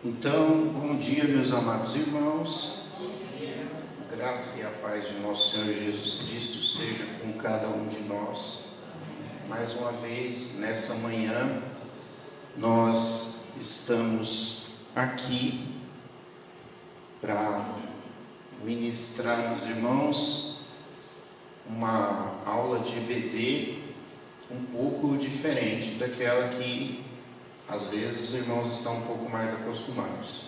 Então, bom dia, meus amados irmãos. A graça e a paz de nosso Senhor Jesus Cristo seja com cada um de nós. Mais uma vez, nessa manhã, nós estamos aqui para ministrar aos irmãos uma aula de EBD um pouco diferente daquela que às vezes os irmãos estão um pouco mais acostumados.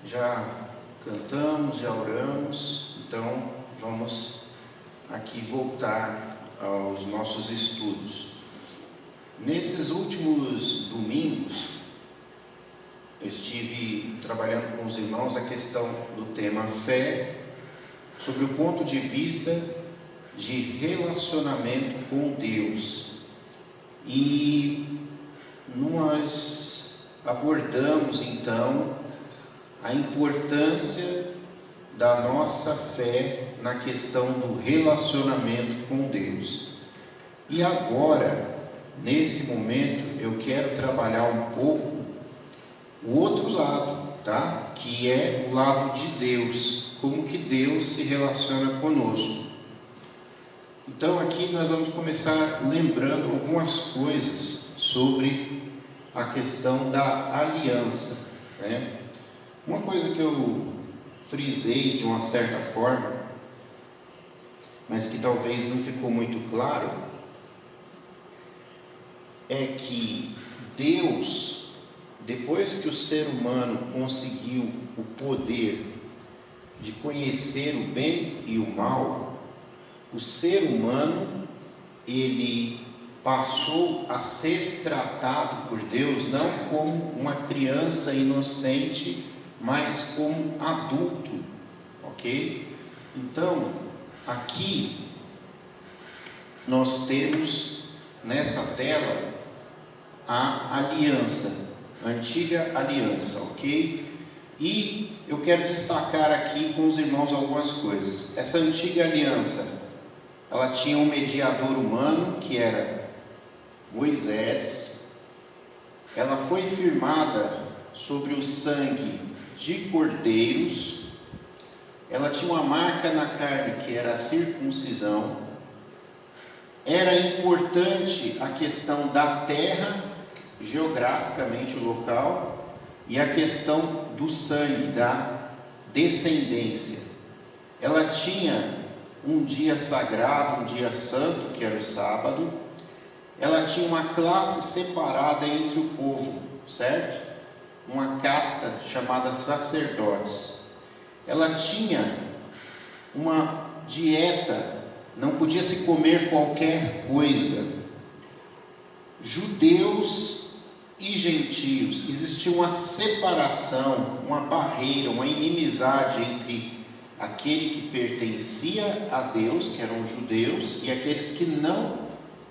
Já cantamos, já oramos, então vamos aqui voltar aos nossos estudos. Nesses últimos domingos, eu estive trabalhando com os irmãos a questão do tema fé, sobre o ponto de vista de relacionamento com Deus. E nós abordamos então a importância da nossa fé na questão do relacionamento com Deus. E agora, nesse momento, eu quero trabalhar um pouco o outro lado, tá? Que é o lado de Deus, como que Deus se relaciona conosco. Então aqui nós vamos começar lembrando algumas coisas sobre a questão da aliança, né? Uma coisa que eu frisei de uma certa forma, mas que talvez não ficou muito claro, é que Deus, depois que o ser humano conseguiu o poder de conhecer o bem e o mal, o ser humano, ele passou a ser tratado por Deus não como uma criança inocente, mas como adulto, ok? Então, aqui nós temos nessa tela a aliança, a antiga aliança, ok? E eu quero destacar aqui com os irmãos algumas coisas. Essa antiga aliança, ela tinha um mediador humano, que era Moisés. Ela foi firmada sobre o sangue de cordeiros. Ela tinha uma marca na carne, que era a circuncisão. Era importante a questão da terra, geograficamente o local, e a questão do sangue, da descendência. Ela tinha um dia sagrado, um dia santo, que era o sábado. Ela tinha uma classe separada entre o povo, certo? Uma casta chamada sacerdotes. Ela tinha uma dieta, não podia se comer qualquer coisa. Judeus e gentios, existia uma separação, uma barreira, uma inimizade entre aquele que pertencia a Deus, que eram os judeus, e aqueles que não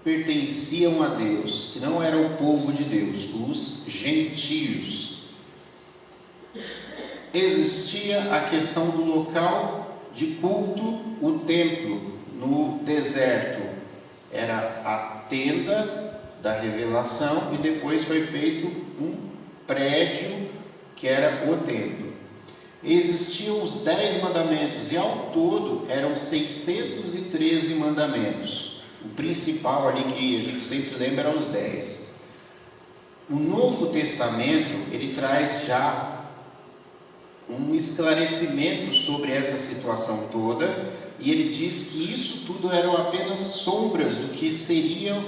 pertenciam a Deus, que não eram o povo de Deus, os gentios. Existia a questão do local de culto, o templo no deserto era a tenda da revelação, e depois foi feito um prédio que era o templo. Existiam os 10 mandamentos, e ao todo eram 613 mandamentos. O principal ali que a gente sempre lembra eram os 10. O Novo Testamento, ele traz já um esclarecimento sobre essa situação toda, e ele diz que isso tudo eram apenas sombras do que seria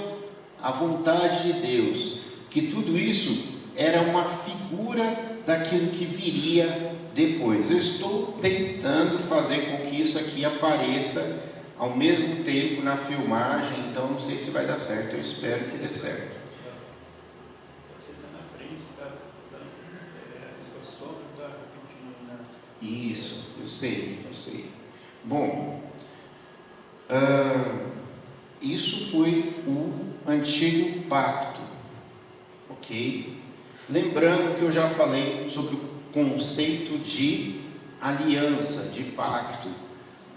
a vontade de Deus, que tudo isso era uma figura daquilo que viria depois. Eu estou tentando fazer com que isso aqui apareça ao mesmo tempo na filmagem, então não sei se vai dar certo, eu espero que dê certo. Você está na frente, sua sombra está continuando. Isso, eu sei. Bom, isso foi o antigo pacto, ok? Lembrando que eu já falei sobre o conceito de aliança, de pacto,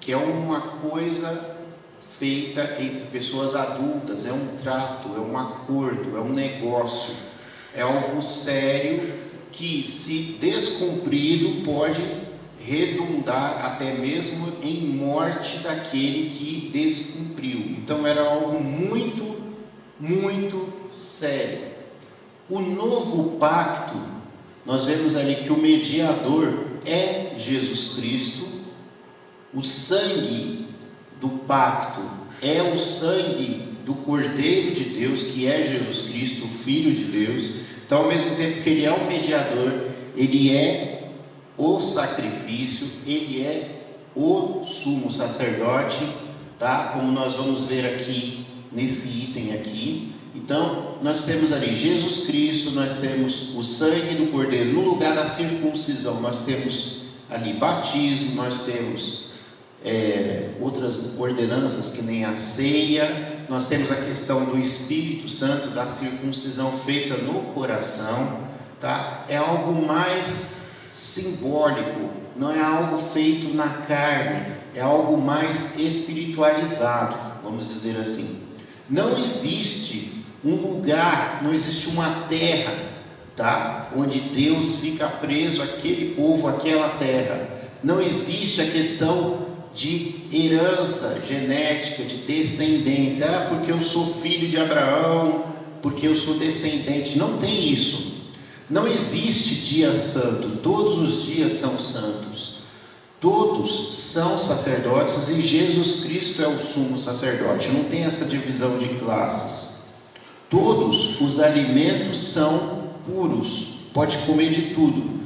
que é uma coisa feita entre pessoas adultas, é um trato, é um acordo, é um negócio, é algo sério que, se descumprido, pode redundar até mesmo em morte daquele que descumpriu. Então era algo muito, muito sério. O novo pacto, nós vemos ali que o mediador é Jesus Cristo, o sangue do pacto é o sangue do Cordeiro de Deus, que é Jesus Cristo, o Filho de Deus. Então, ao mesmo tempo que ele é o mediador, ele é o sacrifício, ele é o sumo sacerdote, tá? Como nós vamos ver aqui nesse item aqui. Então, nós temos ali Jesus Cristo, nós temos o sangue do Cordeiro. No lugar da circuncisão, nós temos ali batismo, nós temos outras ordenanças que nem a ceia, nós temos a questão do Espírito Santo, da circuncisão feita no coração, tá? É algo mais simbólico, não é algo feito na carne, é algo mais espiritualizado, vamos dizer assim. Não existe um lugar, não existe uma terra, tá? Onde Deus fica preso àquele povo, àquela terra. Não existe a questão de herança genética, de descendência, porque eu sou filho de Abraão, porque eu sou descendente. Não tem isso. Não existe dia santo, todos os dias são santos, todos são sacerdotes e Jesus Cristo é o sumo sacerdote. Não tem essa divisão de classes. Todos os alimentos são puros, pode comer de tudo.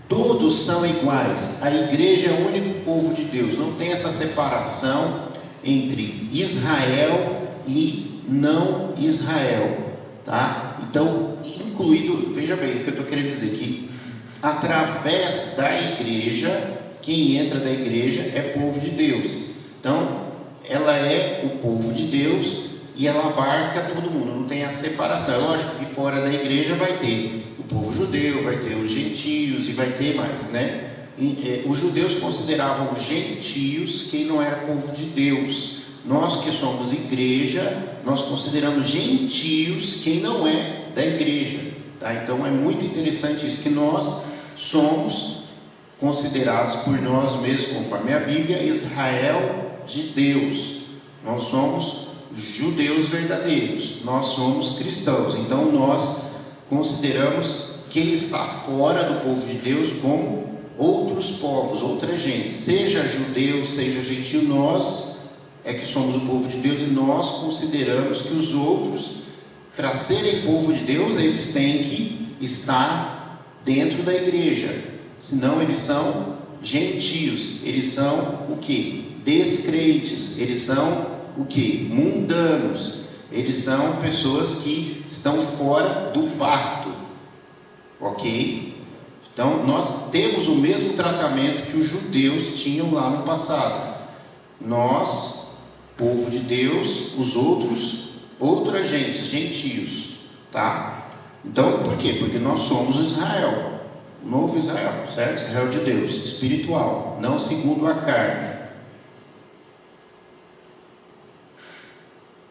Todos são iguais. A igreja é o único povo de Deus. Não tem essa separação entre Israel e não Israel, tá? Então, incluído, veja bem o que eu estou querendo dizer, que através da igreja, quem entra da igreja é povo de Deus. Então, ela é o povo de Deus e ela abarca todo mundo. Não tem a separação. É lógico que fora da igreja vai ter o povo judeu, vai ter os gentios e vai ter mais, né? Os judeus consideravam gentios quem não era povo de Deus. Nós que somos igreja, nós consideramos gentios quem não é da igreja, tá? Então é muito interessante isso, que nós somos considerados por nós mesmos, conforme a Bíblia, Israel de Deus. Nós somos judeus verdadeiros, nós somos cristãos. Então nós consideramos quem está fora do povo de Deus como outros povos, outra gente, seja judeu, seja gentio. Nós é que somos o povo de Deus e nós consideramos que os outros, para serem povo de Deus, eles têm que estar dentro da igreja, senão eles são gentios, eles são o que? Descrentes, eles são o que? Mundanos, eles são pessoas que estão fora do pacto, ok? Então nós temos o mesmo tratamento que os judeus tinham lá no passado. Nós, povo de Deus, os outros, outra gente, gentios, tá? Então, por quê? Porque nós somos Israel, o novo Israel, certo? Israel de Deus, espiritual, não segundo a carne.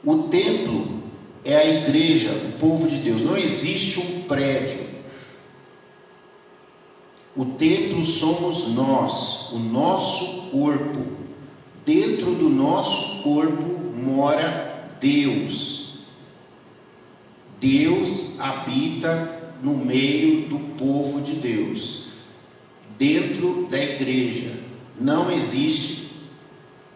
O templo é a igreja, o povo de Deus. Não existe um prédio. O templo somos nós, o nosso corpo. Dentro do nosso corpo mora Deus. Deus habita no meio do povo de Deus. Dentro da igreja não existe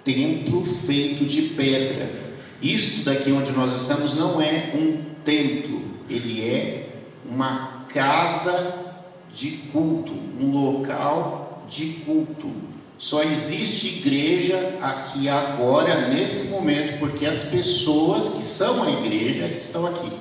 templo feito de pedra. Isto daqui onde nós estamos não é um templo, ele é uma casa de culto, um local de culto. Só existe igreja aqui agora, nesse momento, porque as pessoas que são a igreja é que estão aqui.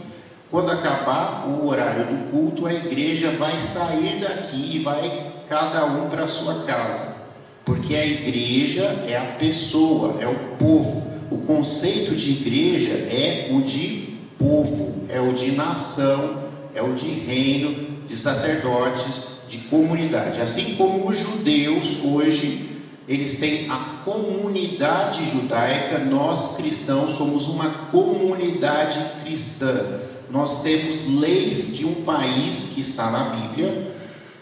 Quando acabar o horário do culto, a igreja vai sair daqui e vai cada um para a sua casa, porque a igreja é a pessoa, é o povo. O conceito de igreja é o de povo, é o de nação, é o de reino, de sacerdotes, de comunidade. Assim como os judeus hoje, eles têm a comunidade judaica, nós cristãos somos uma comunidade cristã. Nós temos leis de um país que está na Bíblia,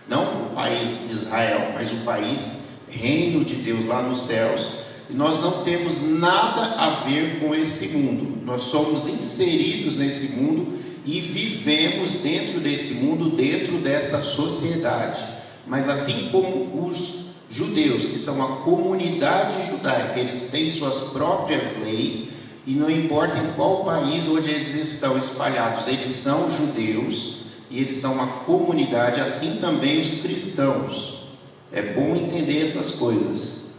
Não o país Israel, mas o país reino de Deus lá nos céus. E nós não temos nada a ver com esse mundo. Nós somos inseridos nesse mundo e vivemos dentro desse mundo, dentro dessa sociedade. Mas assim como os judeus, que são a comunidade judaica, eles têm suas próprias leis, e não importa em qual país onde eles estão espalhados, eles são judeus e eles são uma comunidade, assim também os cristãos. É bom entender essas coisas.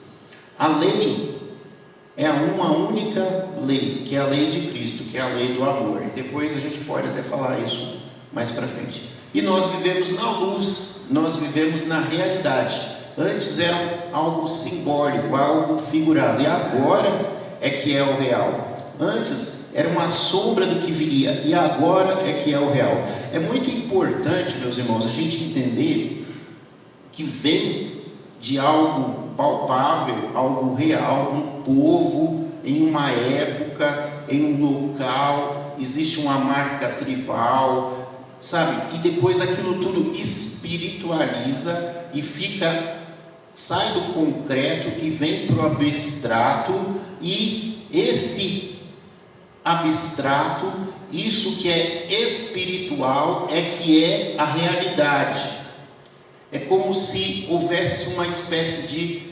A lei é uma única lei, que é a lei de Cristo, que é a lei do amor. E depois a gente pode até falar isso mais para frente. E nós vivemos na luz, nós vivemos na realidade. Antes era algo simbólico, algo figurado, e agora é que é o real. Antes era uma sombra do que viria, e agora é que é o real. É muito importante, meus irmãos, a gente entender que vem de algo palpável, algo real, um povo, em uma época, em um local, existe uma marca tribal, sabe? E depois aquilo tudo espiritualiza e sai do concreto e vem para o abstrato, e esse abstrato, isso que é espiritual, é que é a realidade. É como se houvesse uma espécie de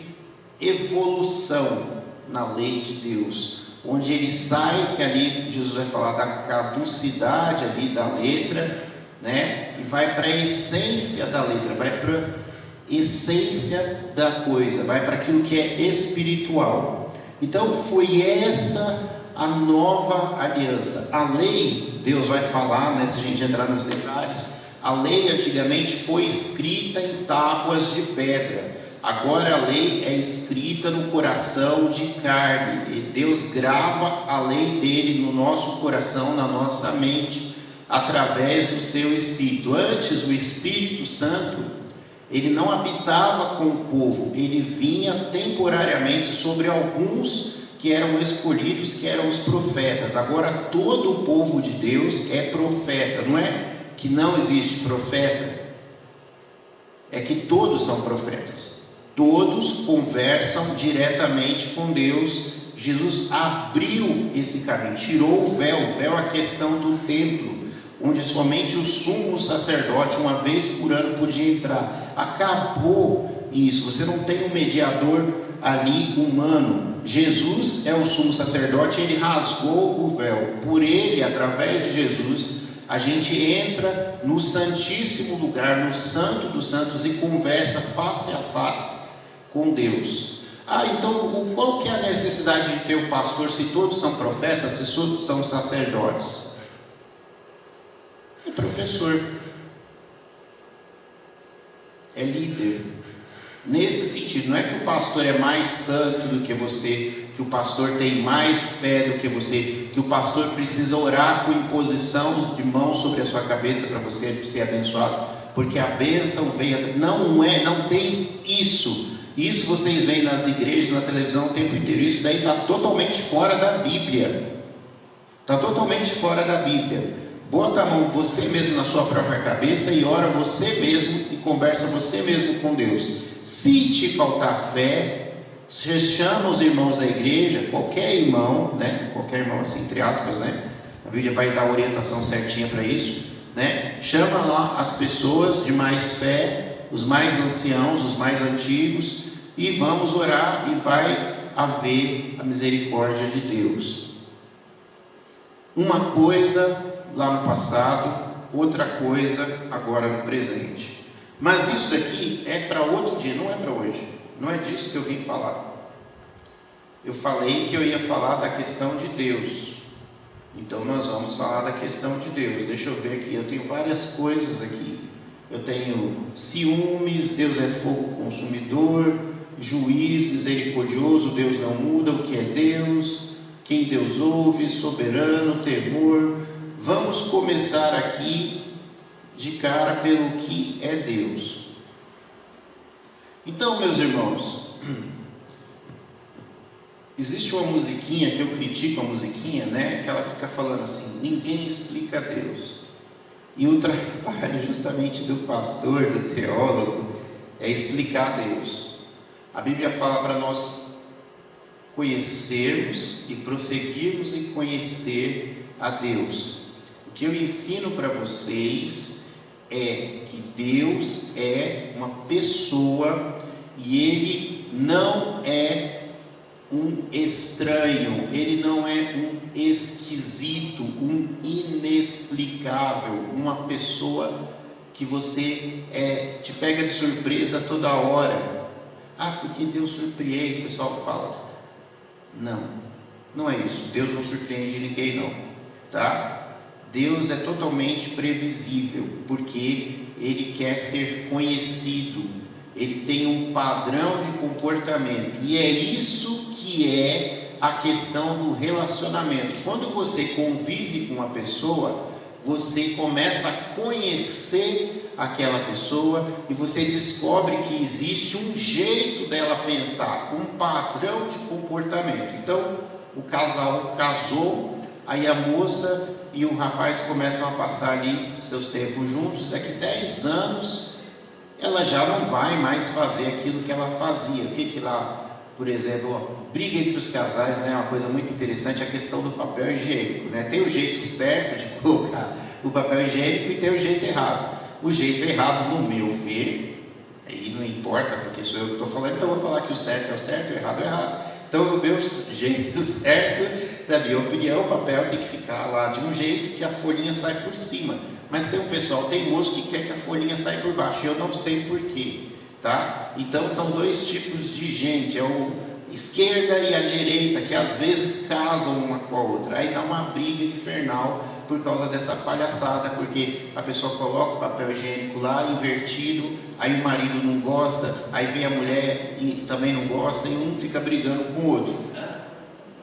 evolução na lei de Deus, onde ele sai, que ali Jesus vai falar da caducidade ali da letra, né? E vai para a essência da letra, vai para a essência da coisa, vai para aquilo que é espiritual. Então foi essa a nova aliança. A lei, Deus vai falar, né, se a gente entrar nos detalhes, a lei antigamente foi escrita em tábuas de pedra. Agora a lei é escrita no coração de carne. E Deus grava a lei dele no nosso coração, na nossa mente, através do seu Espírito. Antes, o Espírito Santo, ele não habitava com o povo, ele vinha temporariamente sobre alguns que eram escolhidos, que eram os profetas. Agora todo o povo de Deus é profeta. Não é que não existe profeta, é que todos são profetas. Todos conversam diretamente com Deus. Jesus abriu esse caminho, tirou o véu é a questão do templo, onde somente o sumo sacerdote, uma vez por ano, podia entrar. Acabou isso, você não tem um mediador ali humano. Jesus é o sumo sacerdote, ele rasgou o véu. Por ele, através de Jesus, a gente entra no santíssimo lugar, no santo dos santos, e conversa face a face com Deus. Então qual que é a necessidade de ter o pastor, se todos são profetas, se todos são sacerdotes? É professor, é líder. Nesse sentido, não é que o pastor é mais santo do que você, que o pastor tem mais fé do que você, que o pastor precisa orar com imposição de mãos sobre a sua cabeça para você ser abençoado, porque a bênção veio. Não tem isso. Isso vocês veem nas igrejas, na televisão o tempo inteiro. Isso daí está totalmente fora da Bíblia. Está totalmente fora da Bíblia. Bota a mão você mesmo na sua própria cabeça e ora você mesmo e conversa você mesmo com Deus. Se te faltar fé, você chama os irmãos da igreja, qualquer irmão, né? Qualquer irmão assim, entre aspas, né? A Bíblia vai dar a orientação certinha para isso, né? Chama lá as pessoas de mais fé, os mais anciãos, os mais antigos, e vamos orar, e vai haver a misericórdia de Deus. Uma coisa lá no passado, outra coisa agora no presente. Mas isso daqui é para outro dia, não é para hoje. Não é disso que eu vim falar. Eu falei que eu ia falar da questão de Deus. Então nós vamos falar da questão de Deus. Deixa eu ver aqui, eu tenho várias coisas aqui. Eu tenho ciúmes, Deus é fogo consumidor, juiz misericordioso, Deus não muda, o que é Deus, quem Deus ouve, soberano, temor. Vamos começar aqui de cara pelo que é Deus. Então, meus irmãos, existe uma musiquinha que eu critico, a musiquinha, né? Que ela fica falando assim: ninguém explica Deus. E o trabalho justamente do pastor, do teólogo, é explicar Deus. A Bíblia fala para nós conhecermos e prosseguirmos em conhecer a Deus. O que eu ensino para vocês é que Deus é uma pessoa e Ele não é um estranho, Ele não é um esquisito, um inexplicável, uma pessoa que você te pega de surpresa toda hora. Porque Deus surpreende, o pessoal fala. Não é isso. Deus não surpreende ninguém, não, tá? Deus é totalmente previsível, porque Ele quer ser conhecido. Ele tem um padrão de comportamento, e é isso que é a questão do relacionamento. Quando você convive com uma pessoa, você começa a conhecer aquela pessoa e você descobre que existe um jeito dela pensar, um padrão de comportamento. Então, o casal casou, aí a moça e o rapaz começam a passar ali seus tempos juntos. Daqui 10 anos, ela já não vai mais fazer aquilo que ela fazia. O que lá, por exemplo, briga entre os casais, né? Uma coisa muito interessante, a questão do papel higiênico, né? Tem o jeito certo de colocar o papel higiênico e tem o jeito errado. O jeito errado, no meu ver, aí não importa, porque sou eu que estou falando, então eu vou falar que o certo é o certo, o errado é o errado. Então, no meu jeito certo, na minha opinião, o papel tem que ficar lá de um jeito que a folhinha sai por cima. Mas tem um pessoal teimoso que quer que a folhinha saia por baixo, e eu não sei porquê, tá? Então, são dois tipos de gente, é o esquerda e a direita, que às vezes casam uma com a outra, aí dá uma briga infernal por causa dessa palhaçada, porque a pessoa coloca o papel higiênico lá invertido, aí o marido não gosta, aí vem a mulher e também não gosta, e um fica brigando com o outro.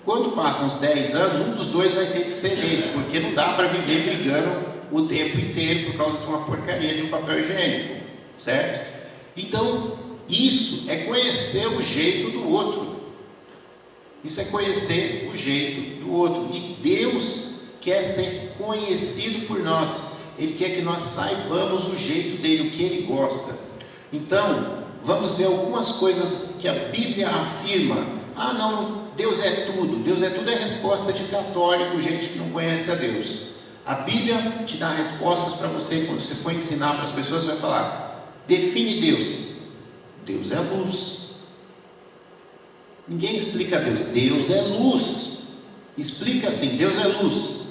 Quando passam uns 10 anos, um dos dois vai ter que ceder, porque não dá para viver brigando o tempo inteiro por causa de uma porcaria de um papel higiênico, certo? Então, isso é conhecer o jeito do outro. Isso é conhecer o jeito do outro. E Deus quer ser conhecido por nós. Ele quer que nós saibamos o jeito dele, o que ele gosta. Então, vamos ver algumas coisas que a Bíblia afirma. Não, Deus é tudo. Deus é tudo é resposta de católico, gente que não conhece a Deus. A Bíblia te dá respostas para você. Quando você for ensinar para as pessoas, você vai falar: define Deus. Deus é luz. Ninguém explica Deus. Deus é luz. Explica assim: Deus é luz.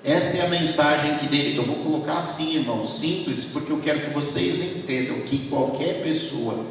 Esta é a mensagem que dele. Eu vou colocar assim, irmãos, simples, porque eu quero que vocês entendam que qualquer pessoa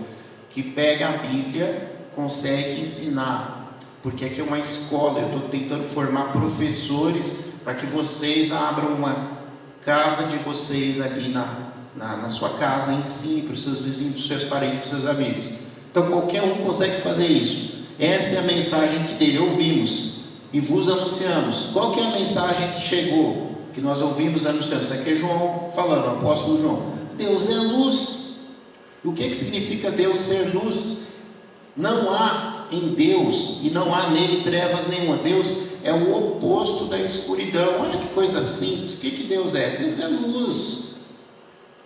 que pega a Bíblia consegue ensinar, porque aqui é uma escola. Eu estou tentando formar professores para que vocês abram uma casa de vocês ali na sua casa, ensine para os seus vizinhos, para os seus parentes, para os seus amigos. Então qualquer um consegue fazer isso. Essa é a mensagem que dele ouvimos e vos anunciamos. Qual que é a mensagem que chegou, que nós ouvimos anunciando? Isso aqui é João falando, o apóstolo João. Deus é luz. E o que significa Deus ser luz? Não há em Deus e não há nele trevas nenhuma. Deus é o oposto da escuridão. Olha que coisa simples. O que Deus é? Deus é luz.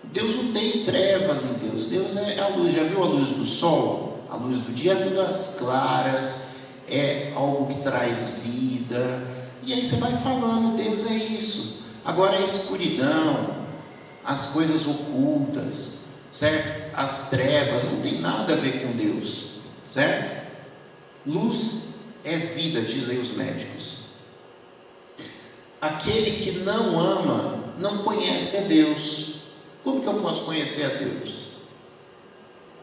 Deus não tem trevas em Deus. Deus é a luz. Já viu a luz do sol? A luz do dia é tudo às claras, é algo que traz vida. E aí você vai falando, Deus é isso. Agora a escuridão, as coisas ocultas, certo? As trevas, não tem nada a ver com Deus, certo? Luz é vida, dizem os médicos. Aquele que não ama, não conhece a Deus. Como que eu posso conhecer a Deus?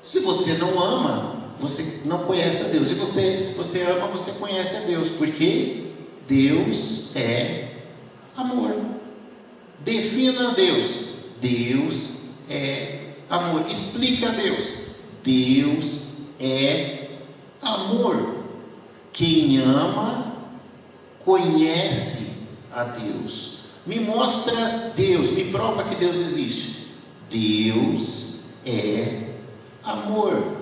Se você não ama, você não conhece a Deus. Se você ama, você conhece a Deus, porque Deus é amor. Defina Deus. Deus é amor. Explica a Deus. Deus é amor. Quem ama, conhece a Deus. Me mostra Deus, me prova que Deus existe. Deus é amor.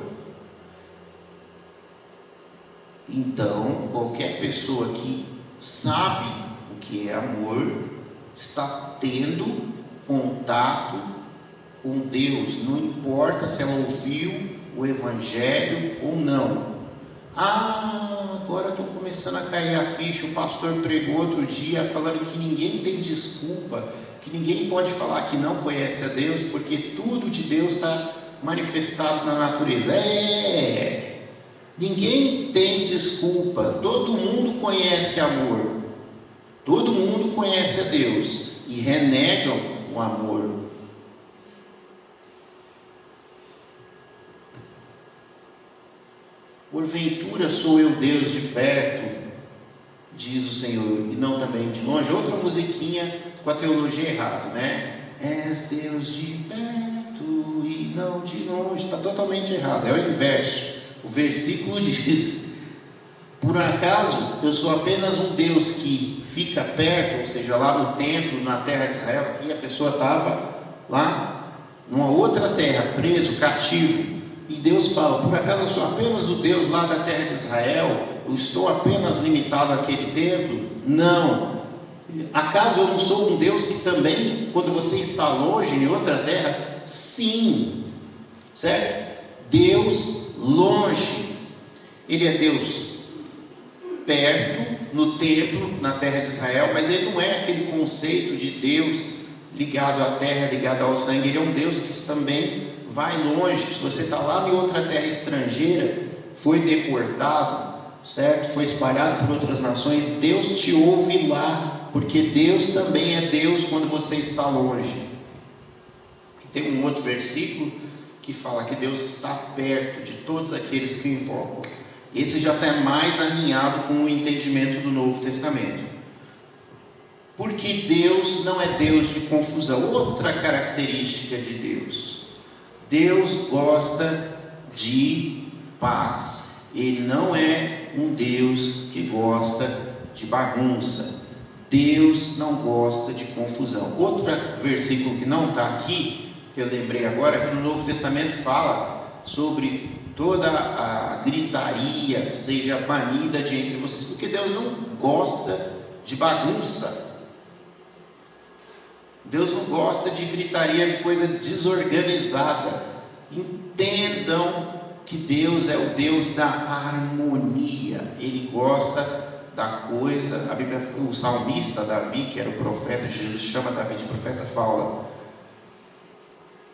Então, qualquer pessoa que sabe o que é amor, está tendo contato com Deus, não importa se ela ouviu o Evangelho ou não. Agora estou começando a cair a ficha. O pastor pregou outro dia falando que ninguém tem desculpa, que ninguém pode falar que não conhece a Deus, porque tudo de Deus está manifestado na natureza. Ninguém tem desculpa, todo mundo conhece amor, todo mundo conhece a Deus e renegam o amor. Porventura sou eu Deus de perto, diz o Senhor, e não também de longe. Outra musiquinha com a teologia errada, né? És Deus de perto e não de longe. Está totalmente errado, é o inverso. O versículo diz: por acaso eu sou apenas um Deus que fica perto, ou seja, lá no templo, na terra de Israel. Aqui a pessoa estava lá numa outra terra, preso, cativo. E Deus fala: por acaso eu sou apenas o Deus lá da terra de Israel? Eu estou apenas limitado àquele templo? Não. Acaso eu não sou um Deus que também, quando você está longe em outra terra? Sim, certo? Deus longe. Ele é Deus perto, no templo, na terra de Israel, mas ele não é aquele conceito de Deus ligado à terra, ligado ao sangue. Ele é um Deus que também vai longe. Se você está lá em outra terra estrangeira, foi deportado, certo? Foi espalhado por outras nações, Deus te ouve lá, porque Deus também é Deus quando você está longe. E tem um outro versículo que fala que Deus está perto de todos aqueles que o invocam. Esse já está mais alinhado com o entendimento do Novo Testamento. Porque Deus não é Deus de confusão. Outra característica de Deus: Deus gosta de paz. Ele não é um Deus que gosta de bagunça. Deus não gosta de confusão. Outro versículo que não está aqui, eu lembrei agora, que no Novo Testamento fala sobre toda a gritaria seja banida de entre vocês, porque Deus não gosta de bagunça. Deus não gosta de gritaria, de coisa desorganizada. Entendam que Deus é o Deus da harmonia. Ele gosta da coisa. A Bíblia, o salmista Davi, que era o profeta, Jesus chama Davi de profeta, fala: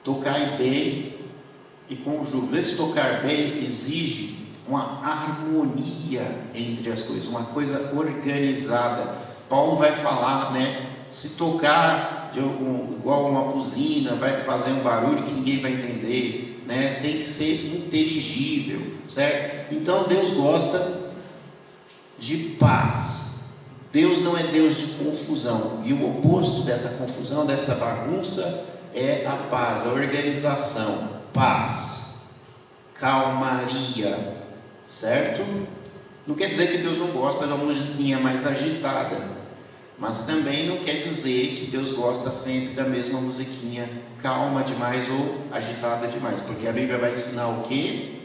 tocai bem e com júbilo. Esse tocar bem exige uma harmonia entre as coisas, uma coisa organizada. Paulo vai falar, né? Se tocar igual uma buzina, vai fazer um barulho que ninguém vai entender, né? Tem que ser inteligível, certo? Então Deus gosta de paz. Deus não é Deus de confusão, e o oposto dessa confusão, dessa bagunça, é a paz, a organização. Paz, calmaria, certo? Não quer dizer que Deus não gosta de uma musiquinha mais agitada, mas também não quer dizer que Deus gosta sempre da mesma musiquinha calma demais ou agitada demais, porque a Bíblia vai ensinar o quê?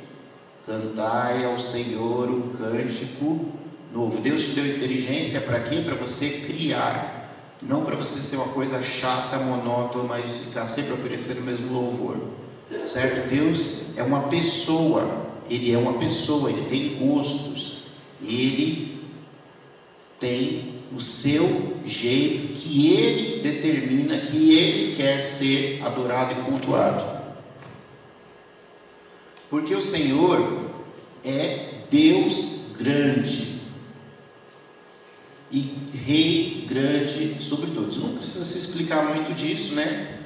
Cantai ao Senhor um cântico novo. Deus te deu inteligência para quê? Para você criar, não para você ser uma coisa chata, monótona, mas ficar sempre oferecendo o mesmo louvor, certo? Deus é uma pessoa, Ele é uma pessoa, Ele tem gostos, Ele tem o seu jeito que Ele determina, que Ele quer ser adorado e cultuado. Porque o Senhor é Deus grande e Rei grande sobre todos. Não precisa se explicar muito disso, né?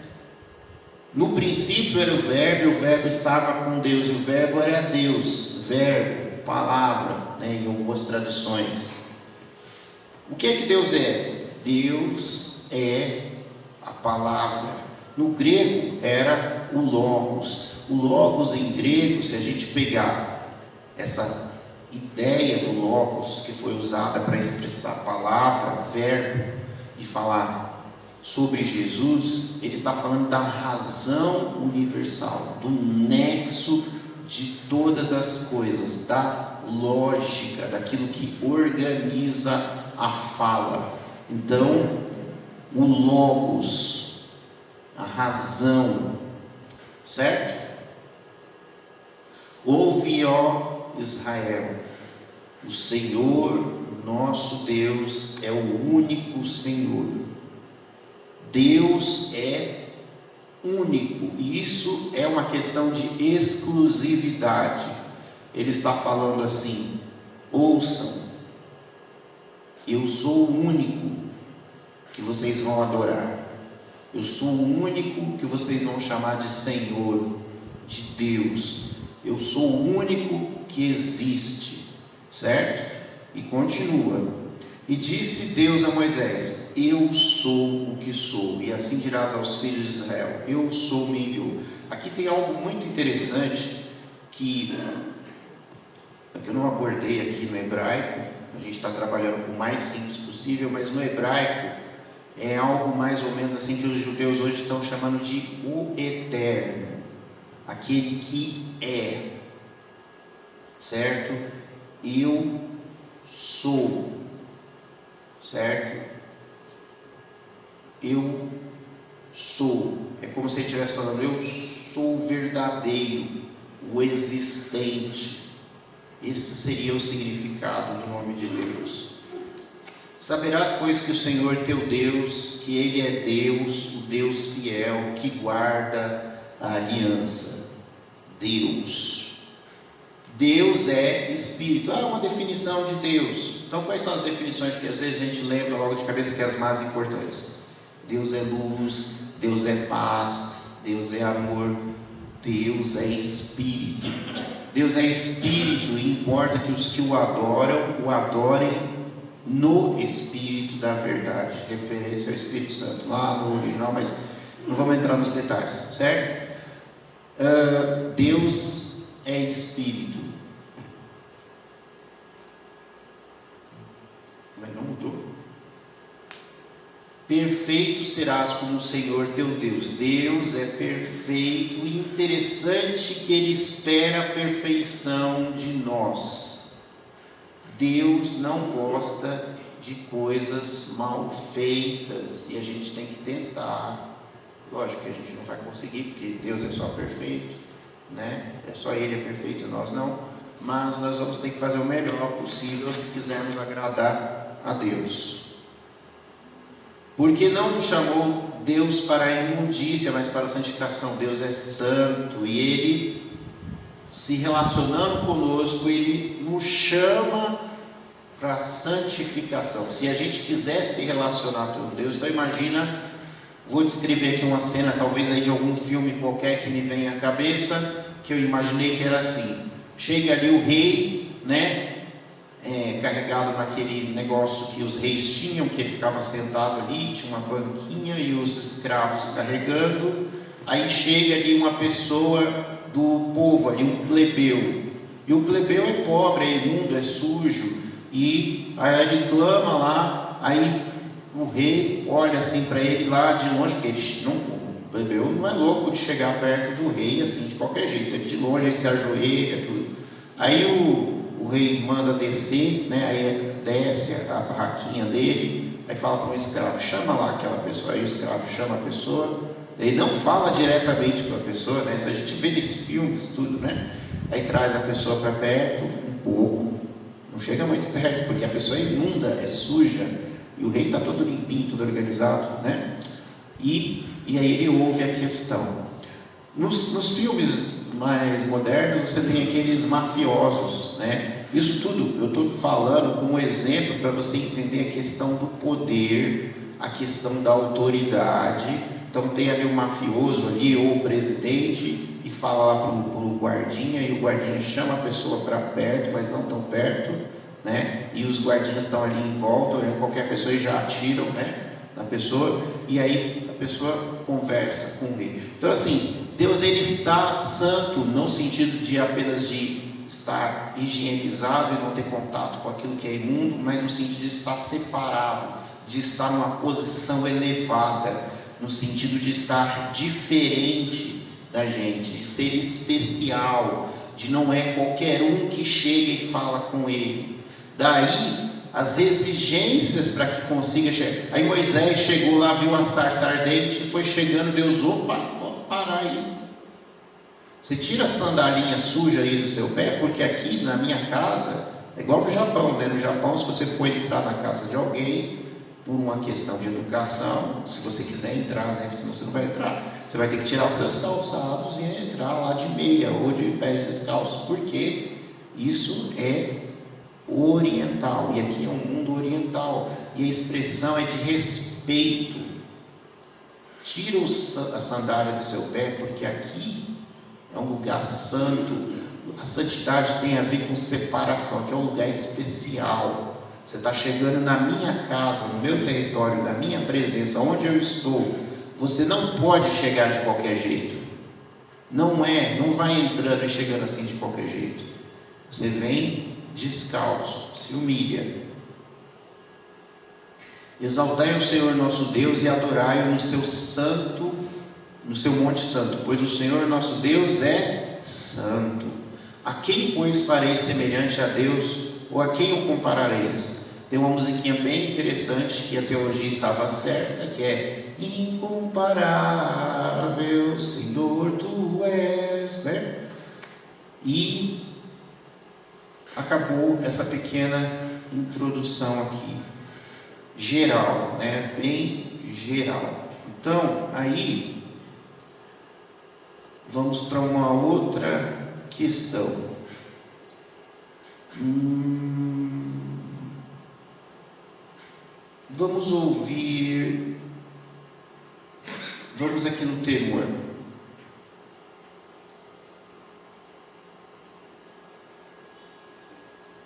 No princípio era o Verbo estava com Deus, e o Verbo era Deus, Verbo, palavra, né, em algumas traduções. O que é que Deus é? Deus é a palavra. No grego era o Logos. O Logos em grego, se a gente pegar essa ideia do Logos, que foi usada para expressar palavra, verbo, e falar sobre Jesus, ele está falando da razão universal, do nexo de todas as coisas, da lógica, daquilo que organiza a fala. Então, o Logos, a razão, certo? Ouve, ó Israel, o Senhor nosso Deus é o único Senhor. Deus é único, e isso é uma questão de exclusividade. Ele está falando assim: ouçam, eu sou o único que vocês vão adorar, eu sou o único que vocês vão chamar de Senhor, de Deus, eu sou o único que existe, certo? E continua: e disse Deus a Moisés: eu sou o que sou, e assim dirás aos filhos de Israel: eu sou, me enviou. Aqui tem algo muito interessante que eu não abordei aqui no hebraico. A gente está trabalhando com o mais simples possível, mas no hebraico é algo mais ou menos assim que os judeus hoje estão chamando de o eterno, aquele que é, certo? Eu sou, certo? Eu sou. É como se ele estivesse falando: eu sou o verdadeiro, o existente. Esse seria o significado do nome de Deus. Saberás, pois, que o Senhor teu Deus, que Ele é Deus, o Deus fiel, que guarda a aliança. Deus. Deus é Espírito. Uma definição de Deus. Então, quais são as definições que às vezes a gente lembra logo de cabeça, que é as mais importantes? Deus é luz, Deus é paz, Deus é amor, Deus é Espírito. Deus é Espírito, e importa que os que o adoram, o adorem no Espírito da verdade. Referência ao Espírito Santo, lá no original, mas não vamos entrar nos detalhes, certo? Deus é Espírito. Mas não mudou. Perfeito serás como o Senhor teu Deus. Deus é perfeito, e interessante que Ele espera a perfeição de nós. Deus não gosta de coisas mal feitas, e a gente tem que tentar. Lógico que a gente não vai conseguir, porque Deus é só perfeito, né? É só Ele é perfeito, nós não. Mas nós vamos ter que fazer o melhor possível se quisermos agradar a Deus. Porque não nos chamou Deus para a imundícia, mas para a santificação. Deus é santo, e Ele, se relacionando conosco, Ele nos chama para a santificação. Se a gente quiser se relacionar com Deus, então imagina, vou descrever aqui uma cena, talvez aí de algum filme qualquer que me venha à cabeça, que eu imaginei que era assim: chega ali o rei, né? Carregado naquele negócio que os reis tinham, que ele ficava sentado ali, tinha uma banquinha e os escravos carregando. Aí chega ali uma pessoa do povo, ali um plebeu, e o plebeu é pobre, é imundo, é sujo, e aí ele clama lá. Aí o rei olha assim para ele lá de longe, porque o plebeu não é louco de chegar perto do rei assim de qualquer jeito, ele de longe ele se ajoelha, tudo. Aí o rei manda descer, né? Aí desce a barraquinha dele, aí fala para um escravo: chama lá aquela pessoa. Aí o escravo chama a pessoa, ele não fala diretamente para a pessoa, né? Isso a gente vê nesses filmes, tudo, né? Aí traz a pessoa para perto, um pouco, não chega muito perto, porque a pessoa é imunda, é suja, e o rei está todo limpinho, todo organizado, né? E aí ele ouve a questão. Nos filmes mais modernos, você tem aqueles mafiosos, né? Isso tudo eu estou falando como exemplo para você entender a questão do poder, a questão da autoridade. Então tem ali um mafioso ali, ou o presidente, e fala lá para o guardinha, e o guardinha chama a pessoa para perto, mas não tão perto, né? E os guardinhas estão ali em volta, olhando qualquer pessoa e já atiram, né, na pessoa, e aí a pessoa conversa com o rei. Então assim, Deus, ele está santo, no sentido de apenas de estar higienizado e não ter contato com aquilo que é imundo, mas no sentido de estar separado, de estar numa posição elevada, no sentido de estar diferente da gente, de ser especial, de não é qualquer um que chega e fala com ele. Daí as exigências para que consiga chegar. Aí Moisés chegou lá, viu a sarça ardente, foi chegando, Deus, opa, parar aí. Você tira a sandalinha suja aí do seu pé, porque aqui na minha casa, é igual no Japão, né? No Japão, se você for entrar na casa de alguém, por uma questão de educação, se você quiser entrar, né? Senão você não vai entrar, você vai ter que tirar os seus calçados e entrar lá de meia ou de pés descalços, porque isso é oriental, e aqui é um mundo oriental, e a expressão é de respeito. Tira a sandália do seu pé, porque aqui é um lugar santo. A santidade tem a ver com separação, que é um lugar especial. Você está chegando na minha casa, no meu território, na minha presença, onde eu estou. Você não pode chegar de qualquer jeito. Não vai entrando e chegando assim de qualquer jeito. Você vem descalço, se humilha. Exaltai o Senhor nosso Deus e adorai-o no seu monte santo, pois o Senhor nosso Deus é santo. A quem, pois, fareis semelhante a Deus, ou a quem o comparareis? Tem uma musiquinha bem interessante, que a teologia estava certa, que é: incomparável Senhor tu és, né? E acabou essa pequena introdução aqui, geral, né? Bem geral. Então, aí vamos para uma outra questão. Vamos aqui no temor.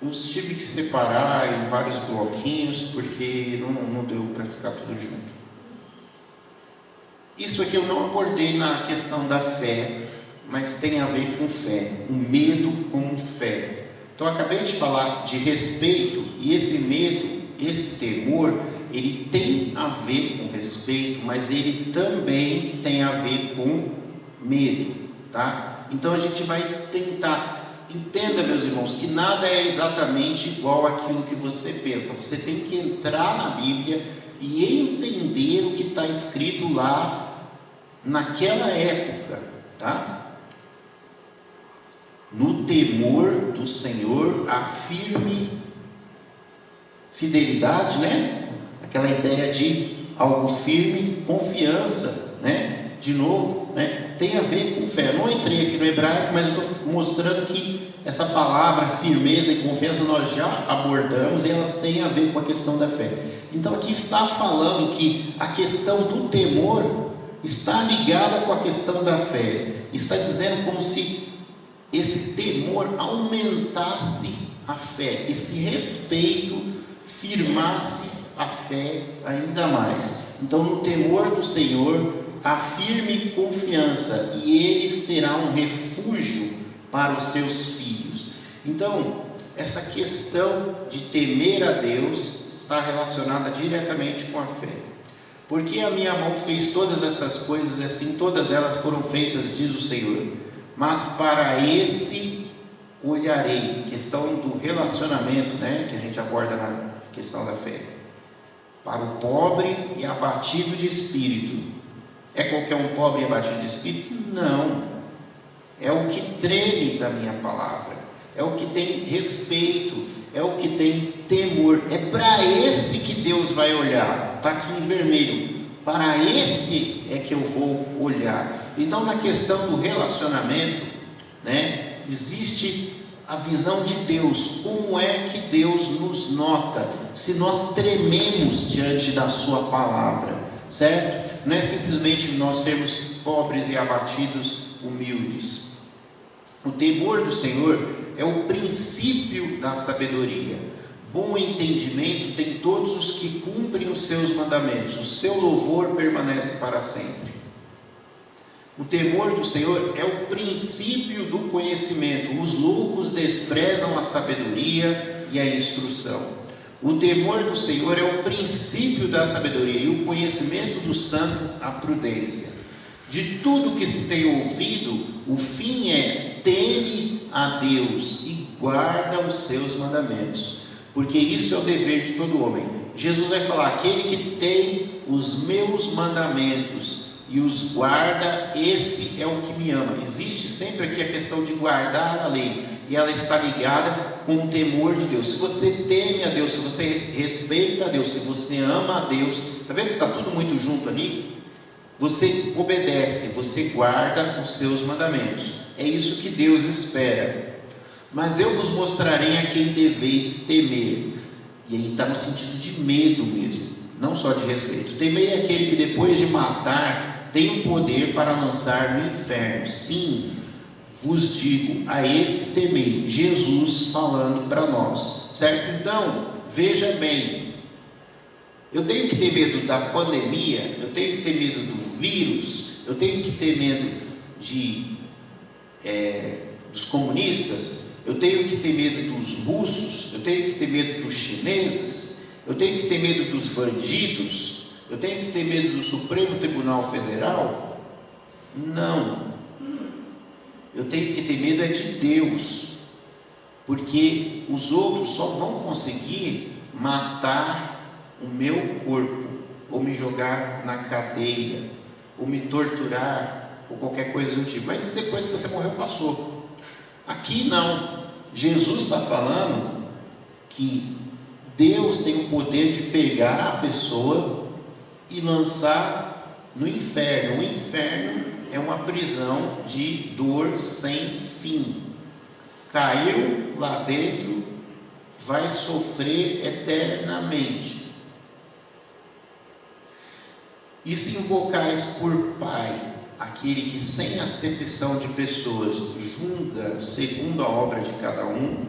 Eu tive que separar em vários bloquinhos, porque não deu para ficar tudo junto. Isso aqui eu não abordei na questão da fé, mas tem a ver com fé, o medo como fé. Então eu acabei de falar de respeito, e esse medo, esse temor, ele tem a ver com respeito, mas ele também tem a ver com medo, tá? Então a gente vai tentar, entenda, meus irmãos, que nada é exatamente igual àquilo que você pensa. Você tem que entrar na Bíblia e entender o que está escrito lá naquela época, tá? No temor do Senhor, a firme fidelidade, né? Aquela ideia de algo firme, confiança, né? De novo, né? Tem a ver com fé. Eu não entrei aqui no hebraico, mas eu estou mostrando que essa palavra firmeza e confiança nós já abordamos, e elas têm a ver com a questão da fé. Então aqui está falando que a questão do temor está ligada com a questão da fé. Está dizendo como se esse temor aumentasse a fé, esse respeito firmasse a fé ainda mais. Então, no temor do Senhor, a firme confiança, e Ele será um refúgio para os seus filhos. Então, essa questão de temer a Deus está relacionada diretamente com a fé. Porque a minha mão fez todas essas coisas, e assim todas elas foram feitas, diz o Senhor. Mas para esse olharei. Questão do relacionamento, né? Que a gente aborda na questão da fé. Para o pobre e abatido de espírito. É qualquer um pobre e abatido de espírito? Não. É o que treme da minha palavra. É o que tem respeito. É o que tem temor. É para esse que Deus vai olhar. Está aqui em vermelho. Para esse é que eu vou olhar. Então, na questão do relacionamento, né, existe a visão de Deus. Como é que Deus nos nota? Se nós trememos diante da sua palavra, certo? Não é simplesmente nós sermos pobres e abatidos, humildes. O temor do Senhor é o princípio da sabedoria. Bom entendimento tem todos os que cumprem os seus mandamentos. O seu louvor permanece para sempre. O temor do Senhor é o princípio do conhecimento. Os loucos desprezam a sabedoria e a instrução. O temor do Senhor é o princípio da sabedoria, e o conhecimento do santo, a prudência. De tudo que se tem ouvido, o fim é: teme a Deus e guarda os seus mandamentos, porque isso é o dever de todo homem. Jesus vai falar: aquele que tem os meus mandamentos e os guarda, esse é o que me ama. Existe sempre aqui a questão de guardar a lei, e ela está ligada com o temor de Deus. Se você teme a Deus, se você respeita a Deus, se você ama a Deus, está vendo que está tudo muito junto ali? Você obedece, você guarda os seus mandamentos. É isso que Deus espera. Mas eu vos mostrarei a quem deveis temer. E aí está no sentido de medo mesmo, não só de respeito. Temer é aquele que depois de matar tem o poder para lançar no inferno. Sim, vos digo, a esse temei. Jesus falando para nós, certo? Então, veja bem, eu tenho que ter medo da pandemia, eu tenho que ter medo do vírus, eu tenho que ter medo dos comunistas, eu tenho que ter medo dos russos, eu tenho que ter medo dos chineses, eu tenho que ter medo dos bandidos, eu tenho que ter medo do Supremo Tribunal Federal? Não. Eu tenho que ter medo é de Deus, porque os outros só vão conseguir matar o meu corpo, ou me jogar na cadeia, ou me torturar, ou qualquer coisa do tipo. Mas depois que você morreu, passou. Aqui não. Jesus está falando que Deus tem o poder de pegar a pessoa e lançar no inferno. O inferno é uma prisão de dor sem fim. Caiu lá dentro, vai sofrer eternamente. E se invocais por Pai, aquele que sem acepção de pessoas julga segundo a obra de cada um,